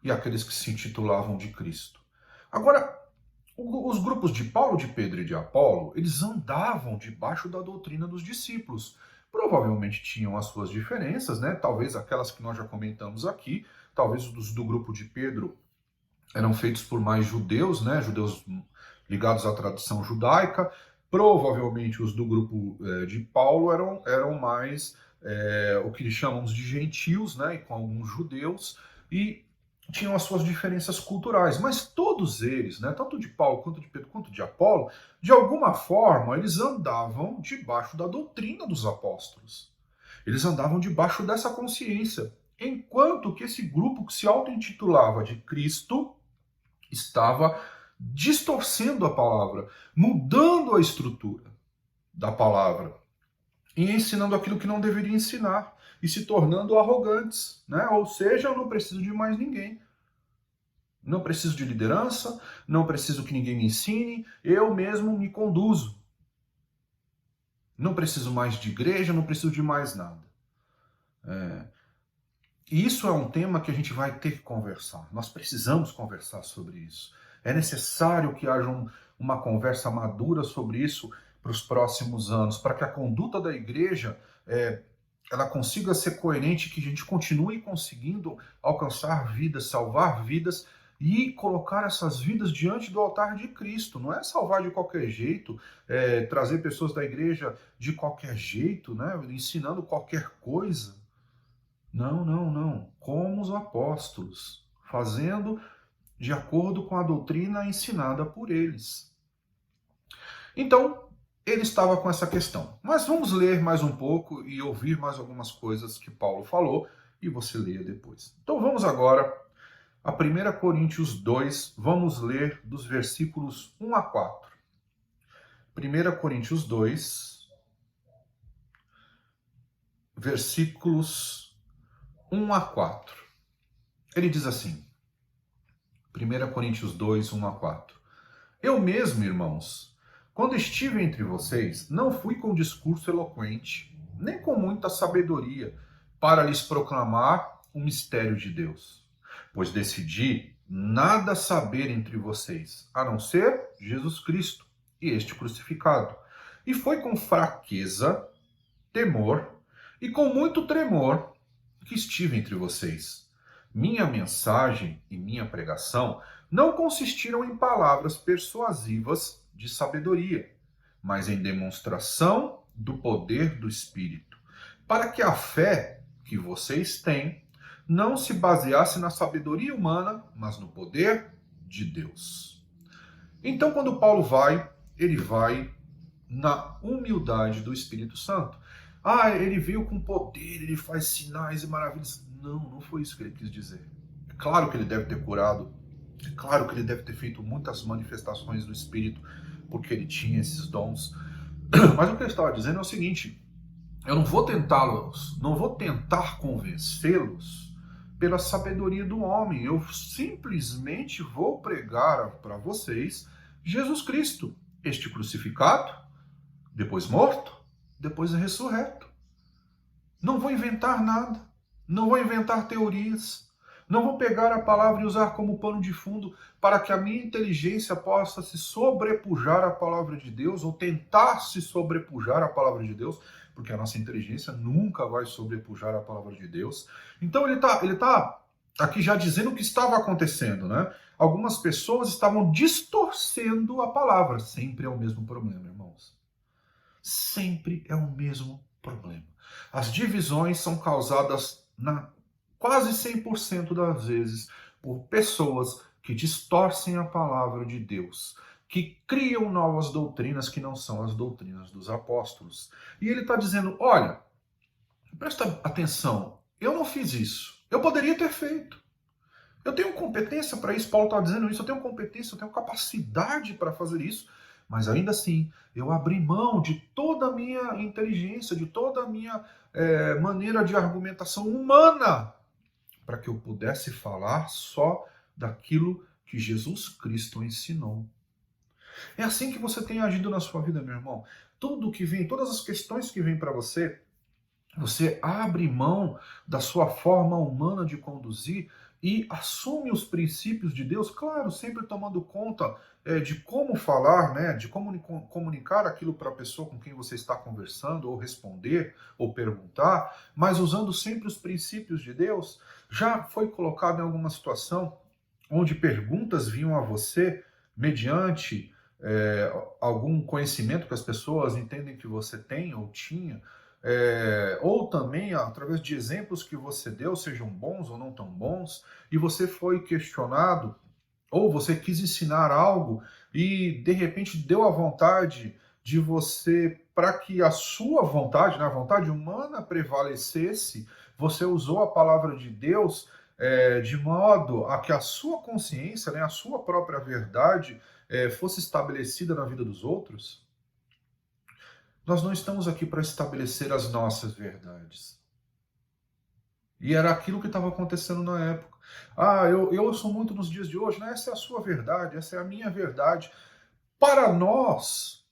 e aqueles que se intitulavam de Cristo. Agora, os grupos de Paulo, de Pedro e de Apolo, eles andavam debaixo da doutrina dos discípulos. Provavelmente tinham as suas diferenças, né? Talvez aquelas que nós já comentamos aqui, talvez os do grupo de Pedro eram feitos por mais judeus, né? Judeus ligados à tradição judaica. Provavelmente os do grupo de Paulo eram mais o que chamamos de gentios, né? E com alguns judeus, e tinham as suas diferenças culturais, mas todos eles, né, tanto de Paulo, quanto de Pedro, quanto de Apolo, de alguma forma, eles andavam debaixo da doutrina dos apóstolos. Eles andavam debaixo dessa consciência, enquanto que esse grupo que se auto-intitulava de Cristo estava distorcendo a palavra, mudando a estrutura da palavra e ensinando aquilo que não deveria ensinar, e se tornando arrogantes, né? Ou seja, eu não preciso de mais ninguém. Não preciso de liderança, não preciso que ninguém me ensine, eu mesmo me conduzo. Não preciso mais de igreja, não preciso de mais nada. E isso é um tema que a gente vai ter que conversar. Nós precisamos conversar sobre isso. É necessário que haja uma conversa madura sobre isso para os próximos anos, para que a conduta da igreja ela consiga ser coerente, que a gente continue conseguindo alcançar vidas, salvar vidas e colocar essas vidas diante do altar de Cristo. Não é salvar de qualquer jeito, trazer pessoas da igreja de qualquer jeito, né, ensinando qualquer coisa. Não, não, não. Como os apóstolos, fazendo de acordo com a doutrina ensinada por eles. Então, ele estava com essa questão. Mas vamos ler mais um pouco e ouvir mais algumas coisas que Paulo falou e você leia depois. Então vamos agora a 1 Coríntios 2, vamos ler dos versículos 1 a 4. 1 Coríntios 2, versículos 1 a 4. Ele diz assim, 1 Coríntios 2, 1 a 4. Eu mesmo, irmãos, quando estive entre vocês, não fui com discurso eloquente, nem com muita sabedoria, para lhes proclamar o mistério de Deus. Pois decidi nada saber entre vocês, a não ser Jesus Cristo e este crucificado. E foi com fraqueza, temor e com muito tremor que estive entre vocês. Minha mensagem e minha pregação não consistiram em palavras persuasivas de sabedoria, mas em demonstração do poder do Espírito, para que a fé que vocês têm não se baseasse na sabedoria humana, mas no poder de Deus. Então, quando Paulo vai, ele vai na humildade do Espírito Santo. Ele veio com poder, ele faz sinais e maravilhas. Não foi isso que ele quis dizer. É claro que ele deve ter curado, é claro que ele deve ter feito muitas manifestações do Espírito, porque ele tinha esses dons. Mas o que ele estava dizendo é o seguinte, eu não vou tentar convencê-los pela sabedoria do homem, eu simplesmente vou pregar para vocês Jesus Cristo, este crucificado, depois morto, depois ressurreto. Não vou inventar nada, não vou inventar teorias, não vou pegar a palavra e usar como pano de fundo para que a minha inteligência possa se sobrepujar à palavra de Deus ou tentar se sobrepujar à palavra de Deus, porque a nossa inteligência nunca vai sobrepujar a palavra de Deus. Então ele tá aqui já dizendo o que estava acontecendo, né? Algumas pessoas estavam distorcendo a palavra. Sempre é o mesmo problema, irmãos. Sempre é o mesmo problema. As divisões são causadas quase 100% das vezes por pessoas que distorcem a palavra de Deus, que criam novas doutrinas que não são as doutrinas dos apóstolos. E ele está dizendo, olha, presta atenção, eu não fiz isso, eu poderia ter feito. Eu tenho competência para isso, Paulo está dizendo isso, eu tenho competência, eu tenho capacidade para fazer isso, mas ainda assim, eu abri mão de toda a minha inteligência, de toda a minha maneira de argumentação humana, para que eu pudesse falar só daquilo que Jesus Cristo ensinou. É assim que você tem agido na sua vida, meu irmão. Tudo que vem, todas as questões que vêm para você, você abre mão da sua forma humana de conduzir e assume os princípios de Deus, claro, sempre tomando conta de como falar, né, de como comunicar aquilo para a pessoa com quem você está conversando, ou responder, ou perguntar, mas usando sempre os princípios de Deus. Já foi colocado em alguma situação onde perguntas vinham a você mediante algum conhecimento que as pessoas entendem que você tem ou tinha, ou também através de exemplos que você deu, sejam bons ou não tão bons, e você foi questionado, ou você quis ensinar algo e de repente deu a vontade de você, para que a sua vontade, né, a vontade humana prevalecesse, você usou a palavra de Deus de modo a que a sua consciência, né, a sua própria verdade fosse estabelecida na vida dos outros. Nós não estamos aqui para estabelecer as nossas verdades. E era aquilo que estava acontecendo na época. Eu ouço muito nos dias de hoje, né? Essa é a sua verdade, essa é a minha verdade. Para nós,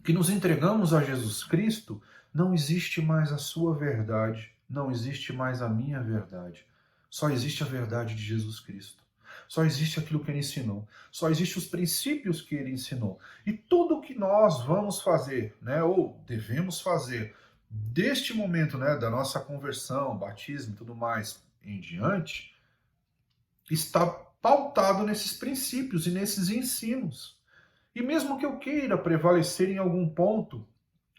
que nos entregamos a Jesus Cristo, não existe mais a sua verdade não existe mais a minha verdade. Só existe a verdade de Jesus Cristo. Só existe aquilo que ele ensinou. Só existe os princípios que ele ensinou. E tudo que nós vamos fazer, né, ou devemos fazer, deste momento, né, da nossa conversão, batismo e tudo mais em diante, está pautado nesses princípios e nesses ensinos. E mesmo que eu queira prevalecer em algum ponto,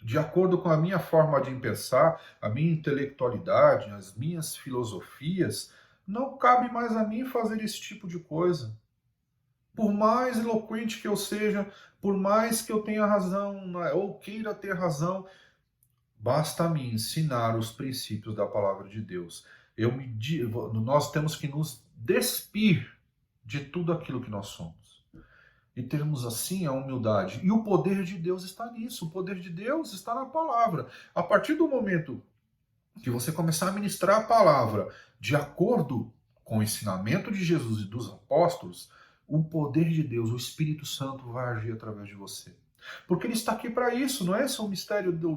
de acordo com a minha forma de pensar, a minha intelectualidade, as minhas filosofias, não cabe mais a mim fazer esse tipo de coisa. Por mais eloquente que eu seja, por mais que eu tenha razão, ou queira ter razão, basta a mim ensinar os princípios da palavra de Deus. Nós temos que nos despir de tudo aquilo que nós somos. E termos assim a humildade. E o poder de Deus está nisso. O poder de Deus está na palavra. A partir do momento que você começar a ministrar a palavra de acordo com o ensinamento de Jesus e dos apóstolos, o poder de Deus, o Espírito Santo, vai agir através de você. Porque ele está aqui para isso, não é? Esse é o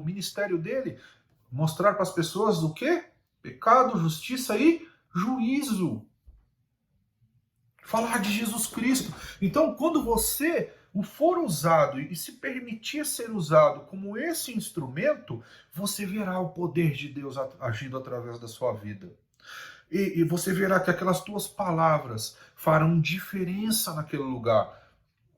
ministério dele. Mostrar para as pessoas o quê? Pecado, justiça e juízo. Falar de Jesus Cristo. Então, quando você for usado e se permitir ser usado como esse instrumento, você verá o poder de Deus agindo através da sua vida. E você verá que aquelas tuas palavras farão diferença naquele lugar.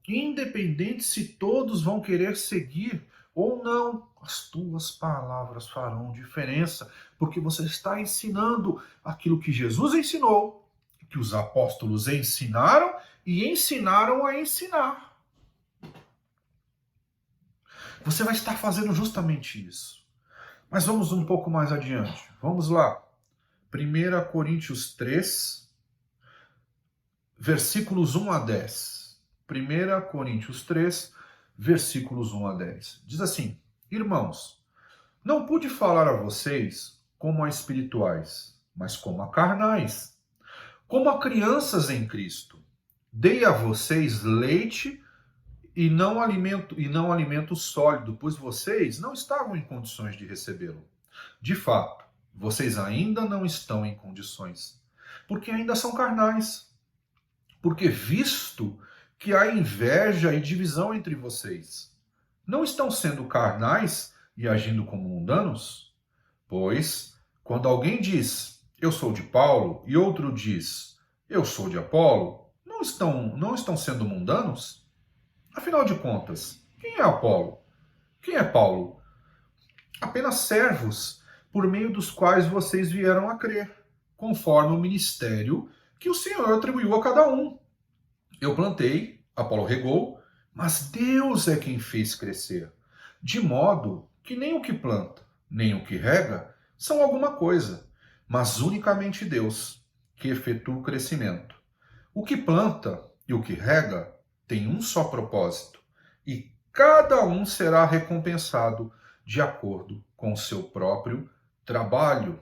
Independente se todos vão querer seguir ou não, as tuas palavras farão diferença, porque você está ensinando aquilo que Jesus ensinou, que os apóstolos ensinaram e ensinaram a ensinar. Você vai estar fazendo justamente isso. Mas vamos um pouco mais adiante. Vamos lá. 1 Coríntios 3, versículos 1 a 10. 1 Coríntios 3, versículos 1 a 10. Diz assim: Irmãos, não pude falar a vocês como a espirituais, mas como a carnais, como a crianças em Cristo. Dei a vocês leite e não alimento sólido, pois vocês não estavam em condições de recebê-lo. De fato, vocês ainda não estão em condições, porque ainda são carnais. Porque visto que há inveja e divisão entre vocês, não estão sendo carnais e agindo como mundanos? Pois, quando alguém diz, eu sou de Paulo, e outro diz, eu sou de Apolo, não estão sendo mundanos? Afinal de contas, quem é Apolo? Quem é Paulo? Apenas servos, por meio dos quais vocês vieram a crer, conforme o ministério que o Senhor atribuiu a cada um. Eu plantei, Apolo regou, mas Deus é quem fez crescer, de modo que nem o que planta, nem o que rega são alguma coisa, mas unicamente Deus, que efetua o crescimento. O que planta e o que rega tem um só propósito, e cada um será recompensado de acordo com o seu próprio trabalho,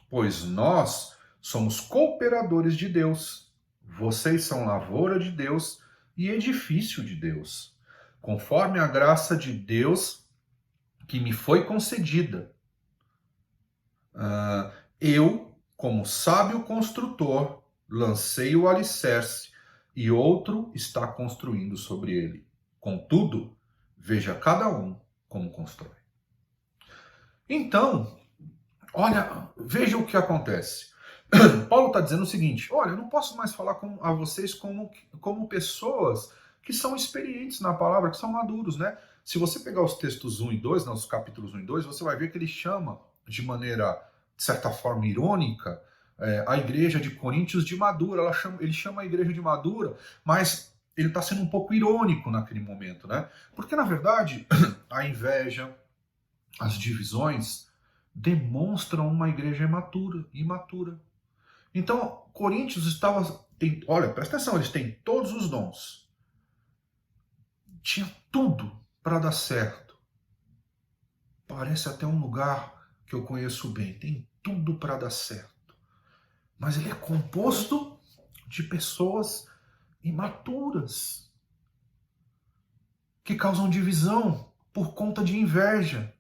pois nós somos cooperadores de Deus. Vocês são lavoura de Deus e edifício de Deus, conforme a graça de Deus que me foi concedida. Eu, como sábio construtor, lancei o alicerce e outro está construindo sobre ele. Contudo, veja cada um como constrói. Então, olha, veja o que acontece. Paulo está dizendo o seguinte: olha, eu não posso mais falar a vocês como pessoas que são experientes na palavra, que são maduros, né? Se você pegar os textos 1 e 2, os capítulos 1 e 2, você vai ver que ele chama, de maneira, de certa forma, irônica, a igreja de Coríntios de madura. Ele chama a igreja de madura, mas ele está sendo um pouco irônico naquele momento, né? Porque, na verdade, a inveja, as divisões, demonstram uma igreja imatura. Então, Coríntios olha, presta atenção, eles têm todos os dons. Tinha tudo para dar certo. Parece até um lugar que eu conheço bem. Tem tudo para dar certo. Mas ele é composto de pessoas imaturas, que causam divisão por conta de inveja,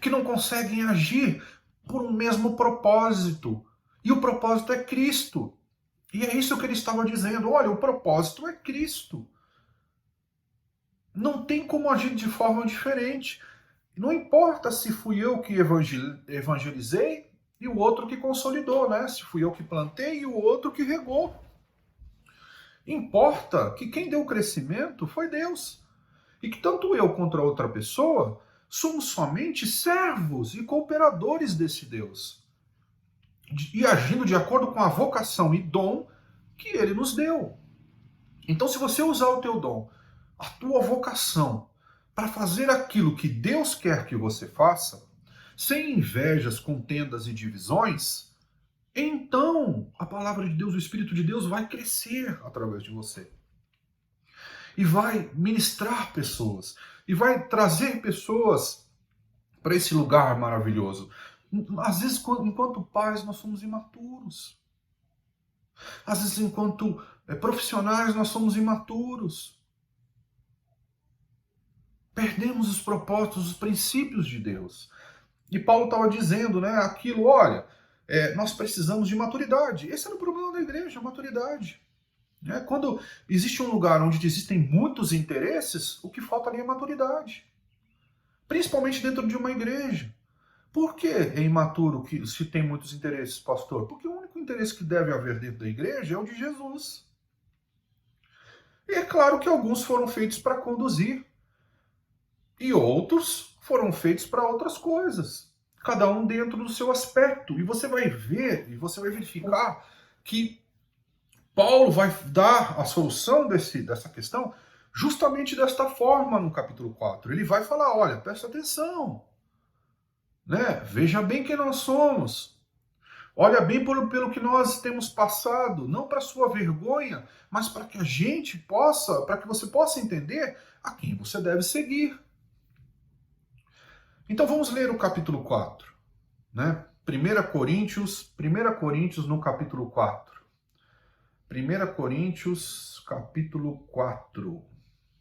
que não conseguem agir por um mesmo propósito. E o propósito é Cristo. E é isso que ele estava dizendo. Olha, o propósito é Cristo. Não tem como agir de forma diferente. Não importa se fui eu que evangelizei e o outro que consolidou, né? Se fui eu que plantei e o outro que regou. Importa que quem deu o crescimento foi Deus. E que tanto eu quanto a outra pessoa somos somente servos e cooperadores desse Deus. E agindo de acordo com a vocação e dom que ele nos deu. Então, se você usar o teu dom, a tua vocação, para fazer aquilo que Deus quer que você faça, sem invejas, contendas e divisões, então a palavra de Deus, o Espírito de Deus vai crescer através de você. E vai ministrar pessoas. E vai trazer pessoas para esse lugar maravilhoso. Às vezes, enquanto pais, nós somos imaturos. Às vezes, enquanto profissionais, nós somos imaturos. Perdemos os propósitos, os princípios de Deus. E Paulo estava dizendo, né, aquilo, olha, nós precisamos de maturidade. Esse era o problema da igreja, a maturidade. Quando existe um lugar onde existem muitos interesses, o que falta ali é maturidade. Principalmente dentro de uma igreja. Por que é imaturo se tem muitos interesses, pastor? Porque o único interesse que deve haver dentro da igreja é o de Jesus. E é claro que alguns foram feitos para conduzir. E outros foram feitos para outras coisas. Cada um dentro do seu aspecto. E você vai ver, e você vai verificar que Paulo vai dar a solução dessa questão justamente desta forma no capítulo 4. Ele vai falar, olha, presta atenção. Né? Veja bem quem nós somos. Olha bem pelo que nós temos passado. Não para sua vergonha, mas para que a gente possa, para que você possa entender a quem você deve seguir. Então vamos ler o capítulo 4. Né? 1 Coríntios no capítulo 4. 1 Coríntios, capítulo 4.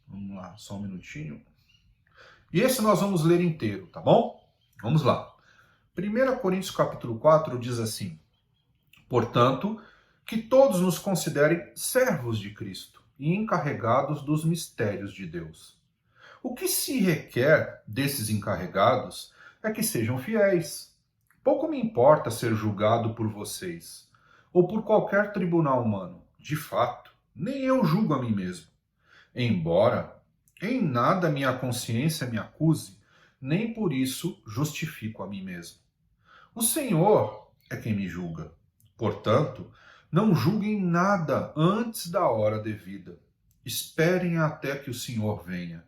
Vamos lá, só um minutinho. E esse nós vamos ler inteiro, tá bom? Vamos lá. 1 Coríntios, capítulo 4 diz assim: portanto, que todos nos considerem servos de Cristo e encarregados dos mistérios de Deus. O que se requer desses encarregados é que sejam fiéis. Pouco me importa ser julgado por vocês ou por qualquer tribunal humano. De fato, nem eu julgo a mim mesmo. Embora em nada minha consciência me acuse, nem por isso justifico a mim mesmo. O Senhor é quem me julga. Portanto, não julguem nada antes da hora devida. Esperem até que o Senhor venha.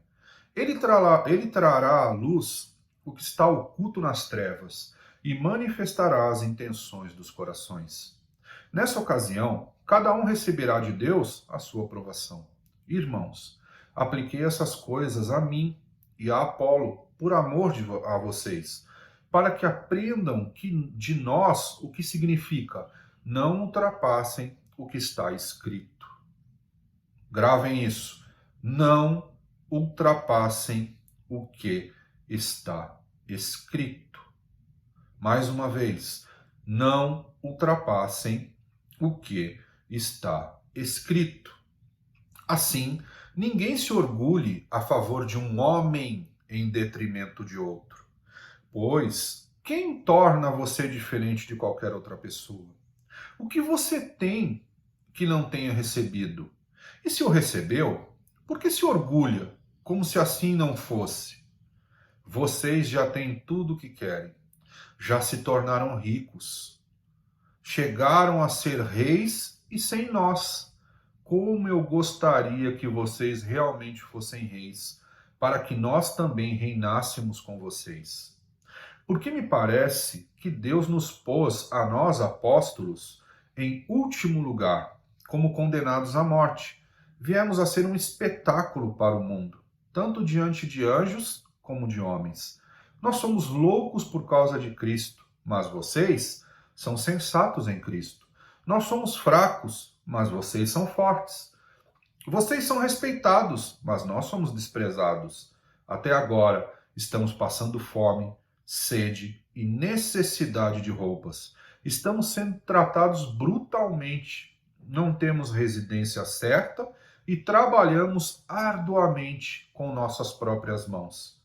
Ele trará à luz o que está oculto nas trevas e manifestará as intenções dos corações. Nessa ocasião, cada um receberá de Deus a sua aprovação. Irmãos, apliquei essas coisas a mim e a Apolo, por amor a vocês, para que aprendam de nós o que significa não ultrapassem o que está escrito. Gravem isso. Não ultrapassem o que está escrito. Mais uma vez, não ultrapassem o que está escrito. Assim, ninguém se orgulhe a favor de um homem em detrimento de outro. Pois, quem torna você diferente de qualquer outra pessoa? O que você tem que não tenha recebido? E se o recebeu, por que se orgulha, como se assim não fosse? Vocês já têm tudo o que querem. Já se tornaram ricos. Chegaram a ser reis e sem nós. Como eu gostaria que vocês realmente fossem reis, para que nós também reinássemos com vocês. Porque me parece que Deus nos pôs a nós, apóstolos, em último lugar, como condenados à morte. Viemos a ser um espetáculo para o mundo, tanto diante de anjos como de homens. Nós somos loucos por causa de Cristo, mas vocês são sensatos em Cristo. Nós somos fracos, mas vocês são fortes. Vocês são respeitados, mas nós somos desprezados. Até agora estamos passando fome, sede e necessidade de roupas. Estamos sendo tratados brutalmente. Não temos residência certa e trabalhamos arduamente com nossas próprias mãos.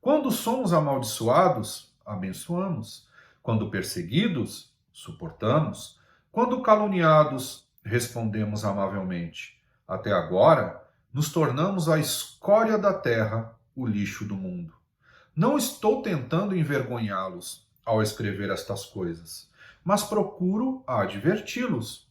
Quando somos amaldiçoados, abençoamos. Quando perseguidos, suportamos. Quando caluniados, respondemos amavelmente. Até agora, nos tornamos a escória da terra, o lixo do mundo. Não estou tentando envergonhá-los ao escrever estas coisas, mas procuro adverti-los,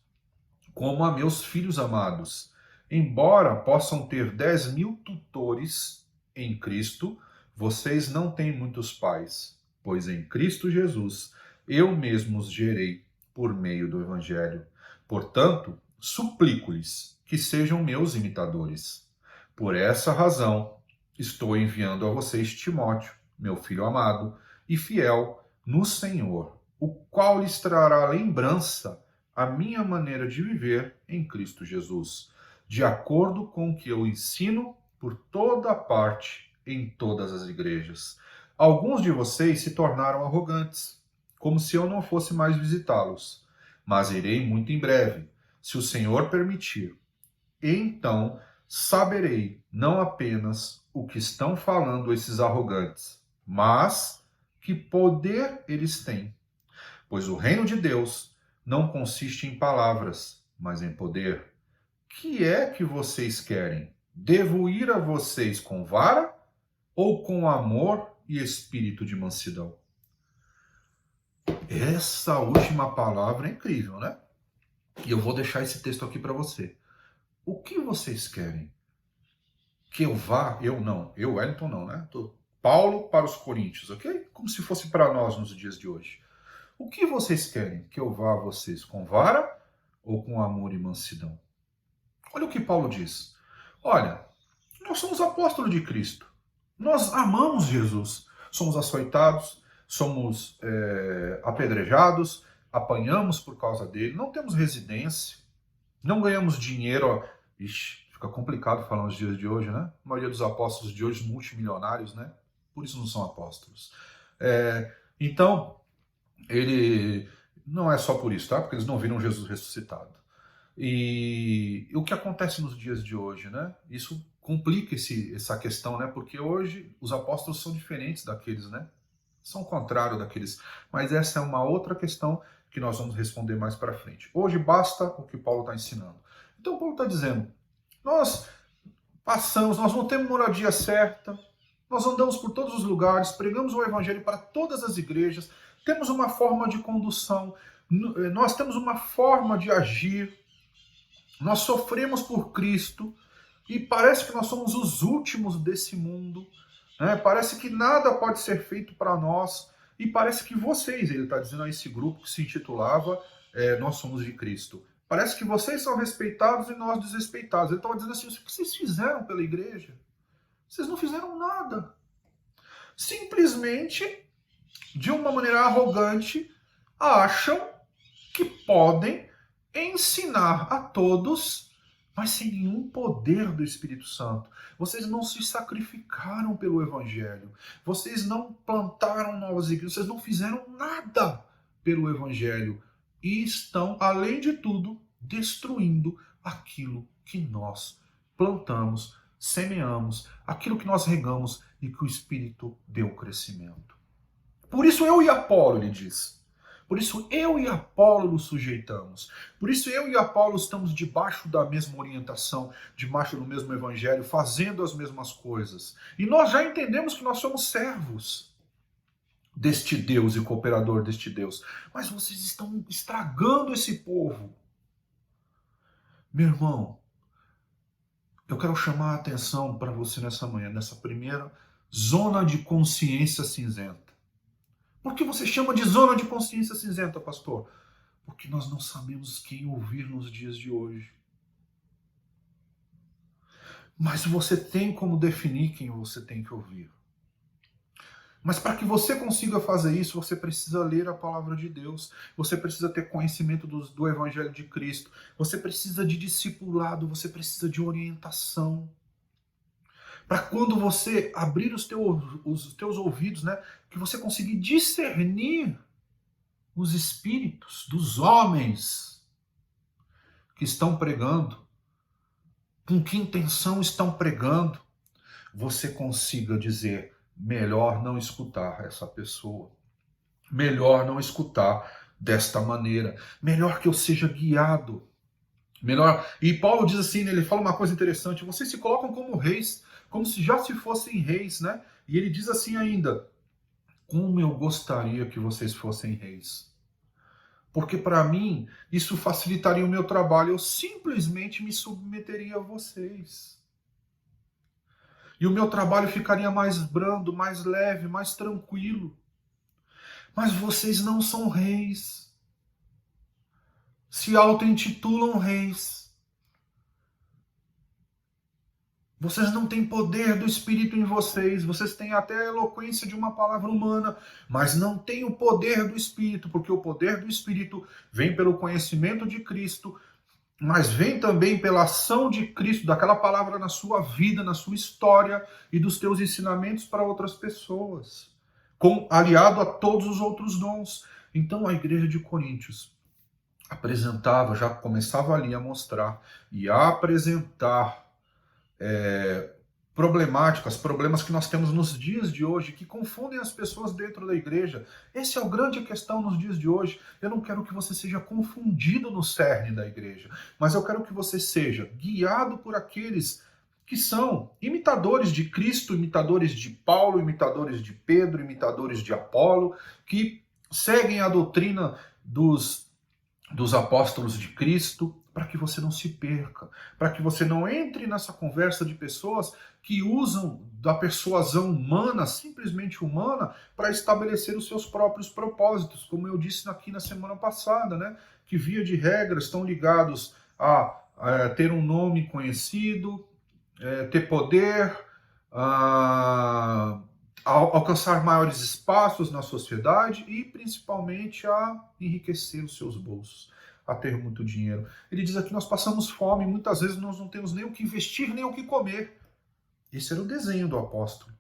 como a meus filhos amados. Embora possam ter 10.000 tutores em Cristo, vocês não têm muitos pais, pois em Cristo Jesus eu mesmo os gerei por meio do Evangelho. Portanto, suplico-lhes que sejam meus imitadores. Por essa razão, estou enviando a vocês Timóteo, meu filho amado e fiel no Senhor, o qual lhes trará lembrança a minha maneira de viver em Cristo Jesus, de acordo com o que eu ensino por toda parte em todas as igrejas. Alguns de vocês se tornaram arrogantes, como se eu não fosse mais visitá-los, mas irei muito em breve, se o Senhor permitir. Então saberei não apenas o que estão falando esses arrogantes, mas que poder eles têm. Pois o reino de Deus não consiste em palavras, mas em poder. Que é que vocês querem? Devo ir a vocês com vara ou com amor e espírito de mansidão? Essa última palavra é incrível, né? E eu vou deixar esse texto aqui para você. O que vocês querem? Que eu vá? Eu não. Eu, Wellington, não, né? Paulo para os Coríntios, ok? Como se fosse para nós nos dias de hoje. O que vocês querem? Que eu vá a vocês com vara ou com amor e mansidão? Olha o que Paulo diz. Olha, nós somos apóstolos de Cristo. Nós amamos Jesus. Somos açoitados, somos apedrejados, apanhamos por causa dele, não temos residência, não ganhamos dinheiro. Ixi, fica complicado falar nos dias de hoje, né? A maioria dos apóstolos de hoje multimilionários, né? Por isso não são apóstolos. Então, ele não é só por isso, tá? Porque eles não viram Jesus ressuscitado. E o que acontece nos dias de hoje, né? Isso complica essa questão, né? Porque hoje os apóstolos são diferentes daqueles, né? São o contrário daqueles. Mas essa é uma outra questão que nós vamos responder mais para frente. Hoje basta o que Paulo está ensinando. Então Paulo está dizendo, nós não temos moradia certa, nós andamos por todos os lugares, pregamos o evangelho para todas as igrejas, temos uma forma de condução, nós temos uma forma de agir, nós sofremos por Cristo e parece que nós somos os últimos desse mundo, né? Parece que nada pode ser feito para nós e parece que vocês, ele está dizendo a esse grupo que se intitulava Nós Somos de Cristo, parece que vocês são respeitados e nós desrespeitados. Ele estava dizendo assim, o que vocês fizeram pela igreja? Vocês não fizeram nada. Simplesmente, de uma maneira arrogante, acham que podem ensinar a todos, mas sem nenhum poder do Espírito Santo. Vocês não se sacrificaram pelo Evangelho. Vocês não plantaram novas igrejas. Vocês não fizeram nada pelo Evangelho. E estão, além de tudo, destruindo aquilo que nós plantamos, semeamos, aquilo que nós regamos e que o Espírito deu crescimento. Por isso eu e Apolo, ele diz. Por isso eu e Apolo nos sujeitamos. Por isso eu e Apolo estamos debaixo da mesma orientação, debaixo do mesmo evangelho, fazendo as mesmas coisas. E nós já entendemos que nós somos servos deste Deus e cooperador deste Deus. Mas vocês estão estragando esse povo. Meu irmão, eu quero chamar a atenção para você nessa manhã, nessa primeira zona de consciência cinzenta. Por que você chama de zona de consciência cinzenta, pastor? Porque nós não sabemos quem ouvir nos dias de hoje. Mas você tem como definir quem você tem que ouvir. Mas para que você consiga fazer isso, você precisa ler a palavra de Deus. Você precisa ter conhecimento do Evangelho de Cristo. Você precisa de discipulado, você precisa de orientação. Para quando você abrir os teus ouvidos, né, que você conseguir discernir os espíritos dos homens que estão pregando, com que intenção estão pregando, você consiga dizer: melhor não escutar essa pessoa, melhor não escutar desta maneira, melhor que eu seja guiado, melhor. E Paulo diz assim, ele fala uma coisa interessante: vocês se colocam como reis, como se já se fossem reis, né? E ele diz assim ainda: como eu gostaria que vocês fossem reis. Porque para mim, isso facilitaria o meu trabalho. Eu simplesmente me submeteria a vocês. E o meu trabalho ficaria mais brando, mais leve, mais tranquilo. Mas vocês não são reis. Se auto-intitulam reis. Vocês não têm poder do Espírito em vocês. Vocês têm até a eloquência de uma palavra humana, mas não têm o poder do Espírito, porque o poder do Espírito vem pelo conhecimento de Cristo, mas vem também pela ação de Cristo, daquela palavra na sua vida, na sua história e dos teus ensinamentos para outras pessoas, aliado a todos os outros dons. Então a igreja de Coríntios apresentava, já começava ali a mostrar e a apresentar problemas que nós temos nos dias de hoje, que confundem as pessoas dentro da igreja. Essa é a grande questão nos dias de hoje. Eu não quero que você seja confundido no cerne da igreja, mas eu quero que você seja guiado por aqueles que são imitadores de Cristo, imitadores de Paulo, imitadores de Pedro, imitadores de Apolo, que seguem a doutrina dos apóstolos de Cristo, para que você não se perca, para que você não entre nessa conversa de pessoas que usam da persuasão humana, simplesmente humana, para estabelecer os seus próprios propósitos, como eu disse aqui na semana passada, né? Que via de regra estão ligados a ter um nome conhecido, ter poder, a alcançar maiores espaços na sociedade e principalmente a enriquecer os seus bolsos, a ter muito dinheiro. Ele diz aqui: nós passamos fome, muitas vezes nós não temos nem o que investir, nem o que comer. Esse era o desenho do apóstolo,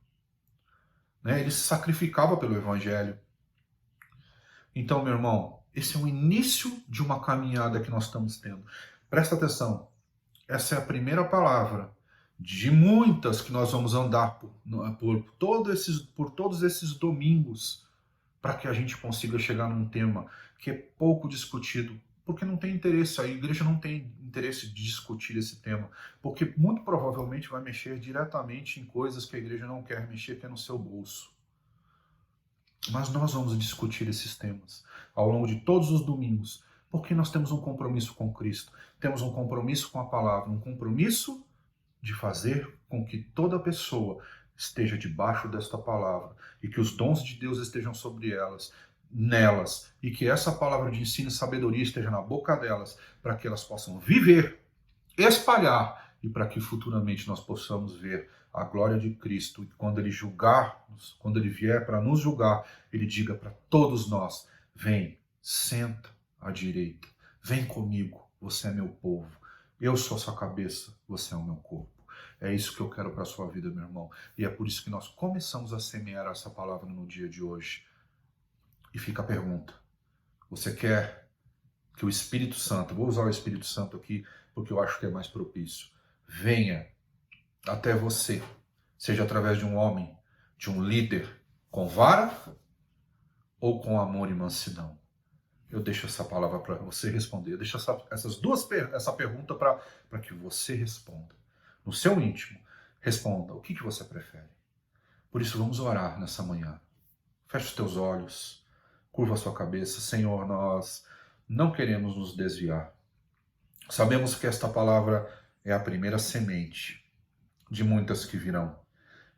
né? Ele se sacrificava pelo evangelho. Então, meu irmão, esse é o início de uma caminhada que nós estamos tendo. Presta atenção, essa é a primeira palavra de muitas que nós vamos andar por todos esses domingos, para que a gente consiga chegar num tema que é pouco discutido, porque não tem interesse, a igreja não tem interesse de discutir esse tema, porque muito provavelmente vai mexer diretamente em coisas que a igreja não quer mexer, que é no seu bolso. Mas nós vamos discutir esses temas ao longo de todos os domingos, porque nós temos um compromisso com Cristo, temos um compromisso com a palavra, um compromisso de fazer com que toda pessoa esteja debaixo desta palavra e que os dons de Deus estejam sobre nelas, e que essa palavra de ensino e sabedoria esteja na boca delas, para que elas possam viver, espalhar, e para que futuramente nós possamos ver a glória de Cristo, e quando Ele julgar-nos, quando Ele vier para nos julgar, Ele diga para todos nós: vem, senta à direita, vem comigo, você é meu povo, eu sou a sua cabeça, você é o meu corpo. É isso que eu quero para a sua vida, meu irmão. E é por isso que nós começamos a semear essa palavra no dia de hoje. E fica a pergunta: você quer que o Espírito Santo, vou usar o Espírito Santo aqui porque eu acho que é mais propício, venha até você, seja através de um homem, de um líder, com vara ou com amor e mansidão? Eu deixo essa palavra para você responder. Eu deixo essa pergunta para que você responda. No seu íntimo, responda o que você prefere. Por isso, vamos orar nessa manhã. Feche os teus olhos, curva a sua cabeça. Senhor, nós não queremos nos desviar. Sabemos que esta palavra é a primeira semente de muitas que virão.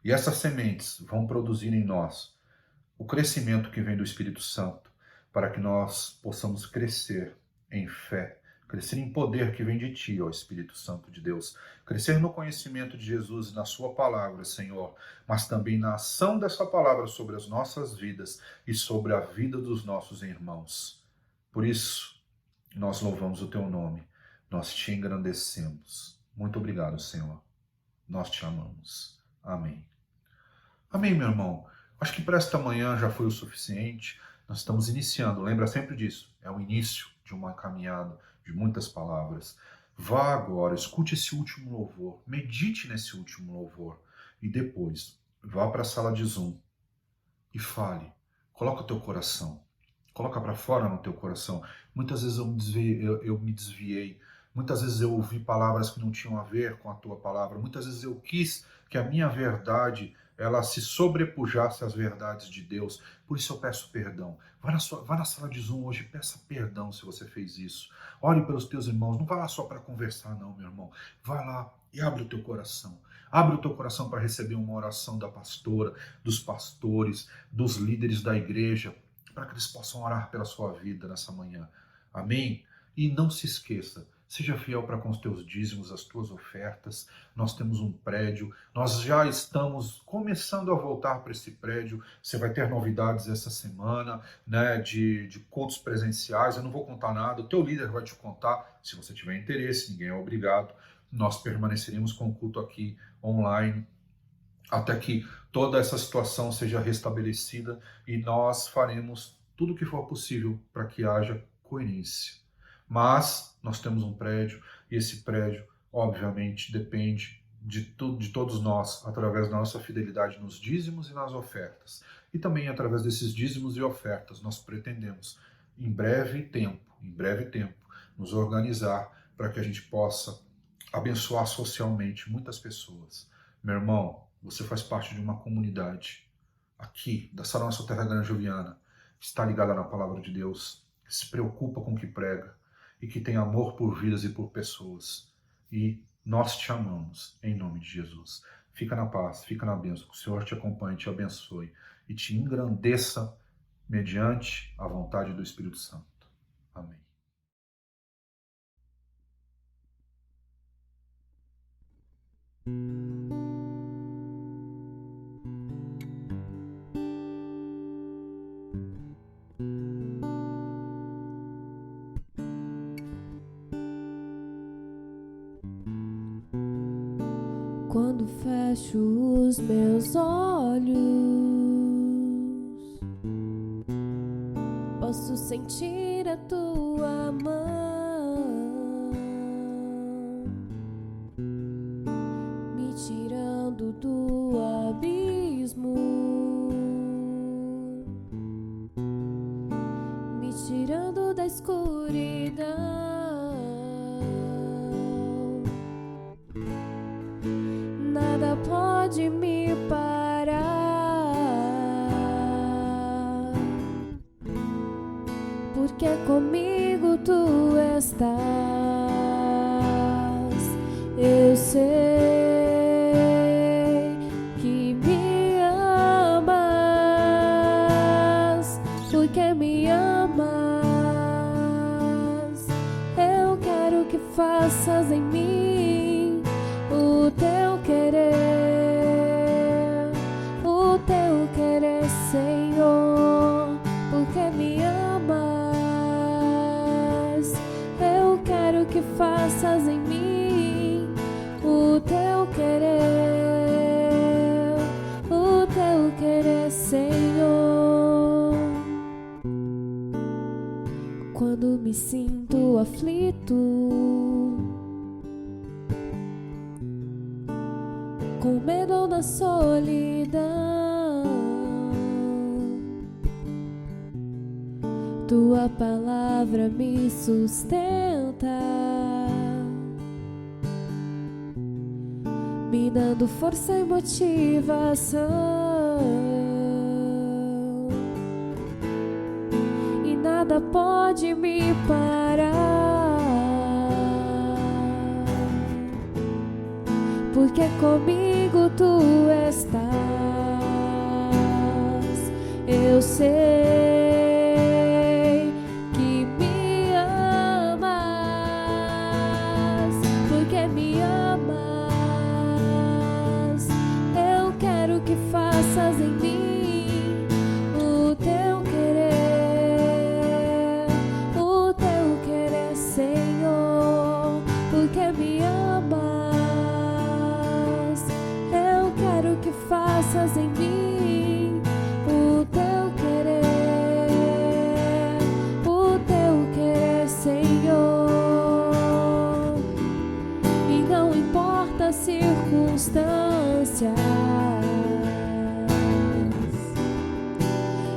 E essas sementes vão produzir em nós o crescimento que vem do Espírito Santo, para que nós possamos crescer em fé, crescer em poder que vem de Ti, ó Espírito Santo de Deus, crescer no conhecimento de Jesus e na Sua palavra, Senhor, mas também na ação dessa palavra sobre as nossas vidas e sobre a vida dos nossos irmãos. Por isso, nós louvamos o Teu nome, nós Te engrandecemos. Muito obrigado, Senhor. Nós Te amamos. Amém. Amém, meu irmão. Acho que para esta manhã já foi o suficiente. Nós estamos iniciando, lembra sempre disso. É o início de uma caminhada de muitas palavras. Vá agora, escute esse último louvor, medite nesse último louvor e depois vá para a sala de Zoom e fale. Coloca o teu coração, coloca para fora no teu coração. Muitas vezes eu me desviei, muitas vezes eu ouvi palavras que não tinham a ver com a tua palavra, muitas vezes eu quis que a minha verdade ela se sobrepujasse às verdades de Deus. Por isso eu peço perdão. Vá na sala de Zoom hoje e peça perdão se você fez isso. Ore pelos teus irmãos. Não vá lá só para conversar, não, meu irmão. Vá lá e abre o teu coração. Abre o teu coração para receber uma oração da pastora, dos pastores, dos líderes da igreja, para que eles possam orar pela sua vida nessa manhã. Amém? E não se esqueça, seja fiel para com os teus dízimos, as tuas ofertas. Nós temos um prédio, nós já estamos começando a voltar para esse prédio. Você vai ter novidades essa semana, né, de cultos presenciais. Eu não vou contar nada, o teu líder vai te contar. Se você tiver interesse, ninguém é obrigado. Nós permaneceremos com o culto aqui online até que toda essa situação seja restabelecida e nós faremos tudo o que for possível para que haja coerência. Mas nós temos um prédio e esse prédio, obviamente, depende de todos nós, através da nossa fidelidade nos dízimos e nas ofertas. E também através desses dízimos e ofertas, nós pretendemos, em breve tempo, nos organizar para que a gente possa abençoar socialmente muitas pessoas. Meu irmão, você faz parte de uma comunidade aqui, da Sara Nossa Terra Grande Viana, que está ligada na Palavra de Deus, que se preocupa com o que prega, e que tem amor por vidas e por pessoas. E nós te amamos, em nome de Jesus. Fica na paz, fica na bênção. Que o Senhor te acompanhe, te abençoe e te engrandeça mediante a vontade do Espírito Santo. Amém. Quando fecho os meus olhos, posso sentir a tua mão me tirando do abismo, me tirando da escuridão. Nada pode me parar, porque comigo tu estás. Eu sei que me amas, porque me amas. Eu quero que faças em mim o teu querer, Senhor, porque me amas. Eu quero que faças em mim o teu querer, Senhor. Quando me sinto aflito, com medo ou na solidão, tua palavra me sustenta, me dando força e motivação. E nada pode me parar, porque comigo tu estás. Eu sei que me amas, porque me amas. Eu quero que faças em mim o teu querer, Senhor, porque me amas.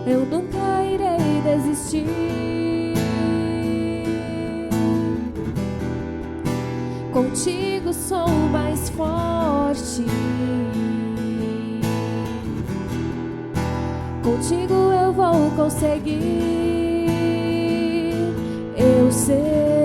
eu nunca irei desistir. Contigo sou mais forte. Contigo eu vou conseguir. Eu sei.